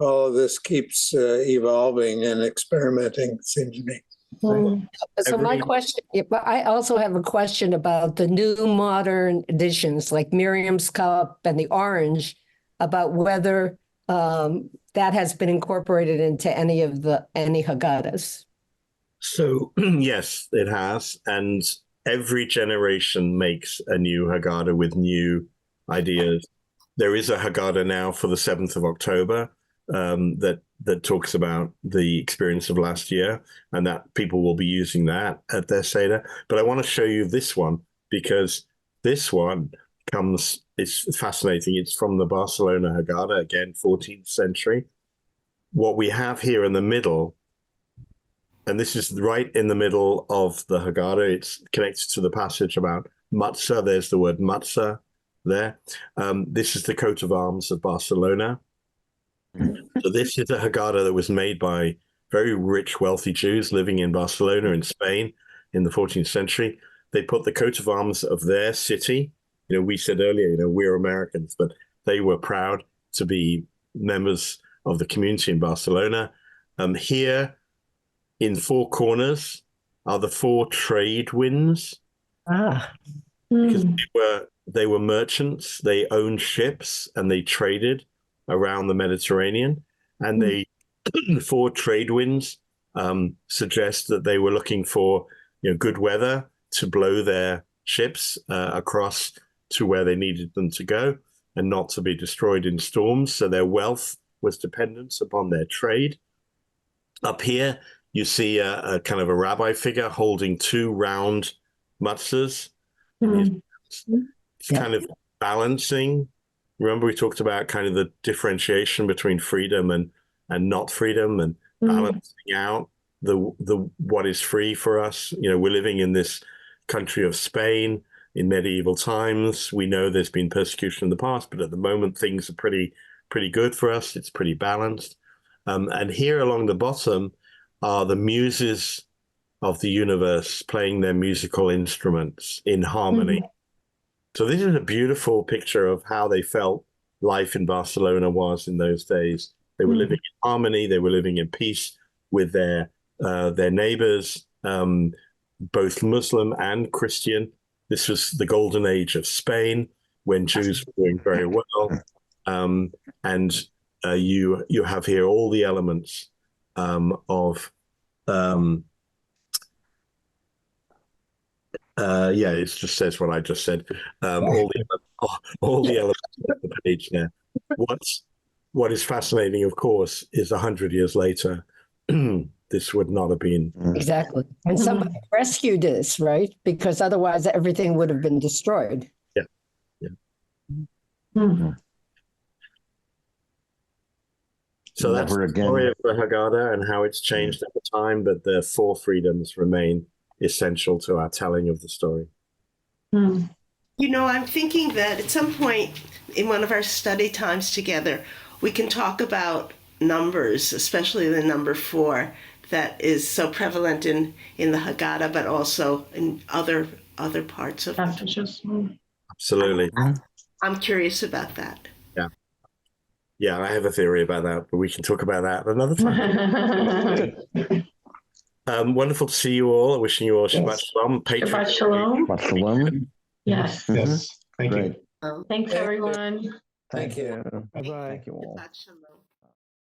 all of this keeps evolving and experimenting, it seems to me. So my question, I also have a question about the new modern editions like Miriam's Cup and the Orange, about whether that has been incorporated into any Haggadahs. So yes, it has, and every generation makes a new Haggadah with new ideas. There is a Haggadah now for the 7th of October that talks about the experience of last year, and that people will be using that at their seder. But I want to show you this one, because this one it's fascinating. It's from the Barcelona Haggadah, again, 14th century. What we have here in the middle, and this is right in the middle of the Haggadah, it's connected to the passage about matzah. There's the word matzah there. This is the coat of arms of Barcelona. So this is a Haggadah that was made by very rich, wealthy Jews living in Barcelona in Spain in the 14th century. They put the coat of arms of their city. We said earlier, we're Americans, but they were proud to be members of the community in Barcelona. Here in 4 corners are the 4 trade winds. Because they were merchants, they owned ships, and they traded around the Mediterranean. And the 4 trade winds suggest that they were looking for good weather to blow their ships across to where they needed them to go and not to be destroyed in storms. So their wealth was dependent upon their trade. Up here, you see a kind of a rabbi figure holding 2 round matzahs. It's kind of balancing. Remember, we talked about kind of the differentiation between freedom and not freedom, and balancing out the what is free for us. We're living in this country of Spain in medieval times. We know there's been persecution in the past, but at the moment things are pretty good for us. It's pretty balanced. And here along the bottom are the muses of the universe playing their musical instruments in harmony. So this is a beautiful picture of how they felt life in Barcelona was in those days. They were living in harmony. They were living in peace with their neighbors, both Muslim and Christian. This was the golden age of Spain, when Jews were doing very well. And you have here all the elements of it just says what I just said. All the elements of the page there. What is fascinating, of course, is 100 years later, this would not have been. Exactly. And somebody rescued this, right? Because otherwise everything would have been destroyed. So that's the story of the Haggadah and how it's changed over time, but the 4 freedoms remain essential to our telling of the story. I'm thinking that at some point in one of our study times together, we can talk about numbers, especially the number 4, that is so prevalent in the Haggadah, but also in other parts of passages. Absolutely. I'm curious about that. Yeah, I have a theory about that, but we can talk about that another time. Wonderful to see you all. Wishing you all Shabbat Shalom. Shabbat Shalom. Shabbat Shalom. Yes. Yes. Thank you. Thanks, everyone. Thank you. Bye-bye. Thank you all. Shabbat Shalom.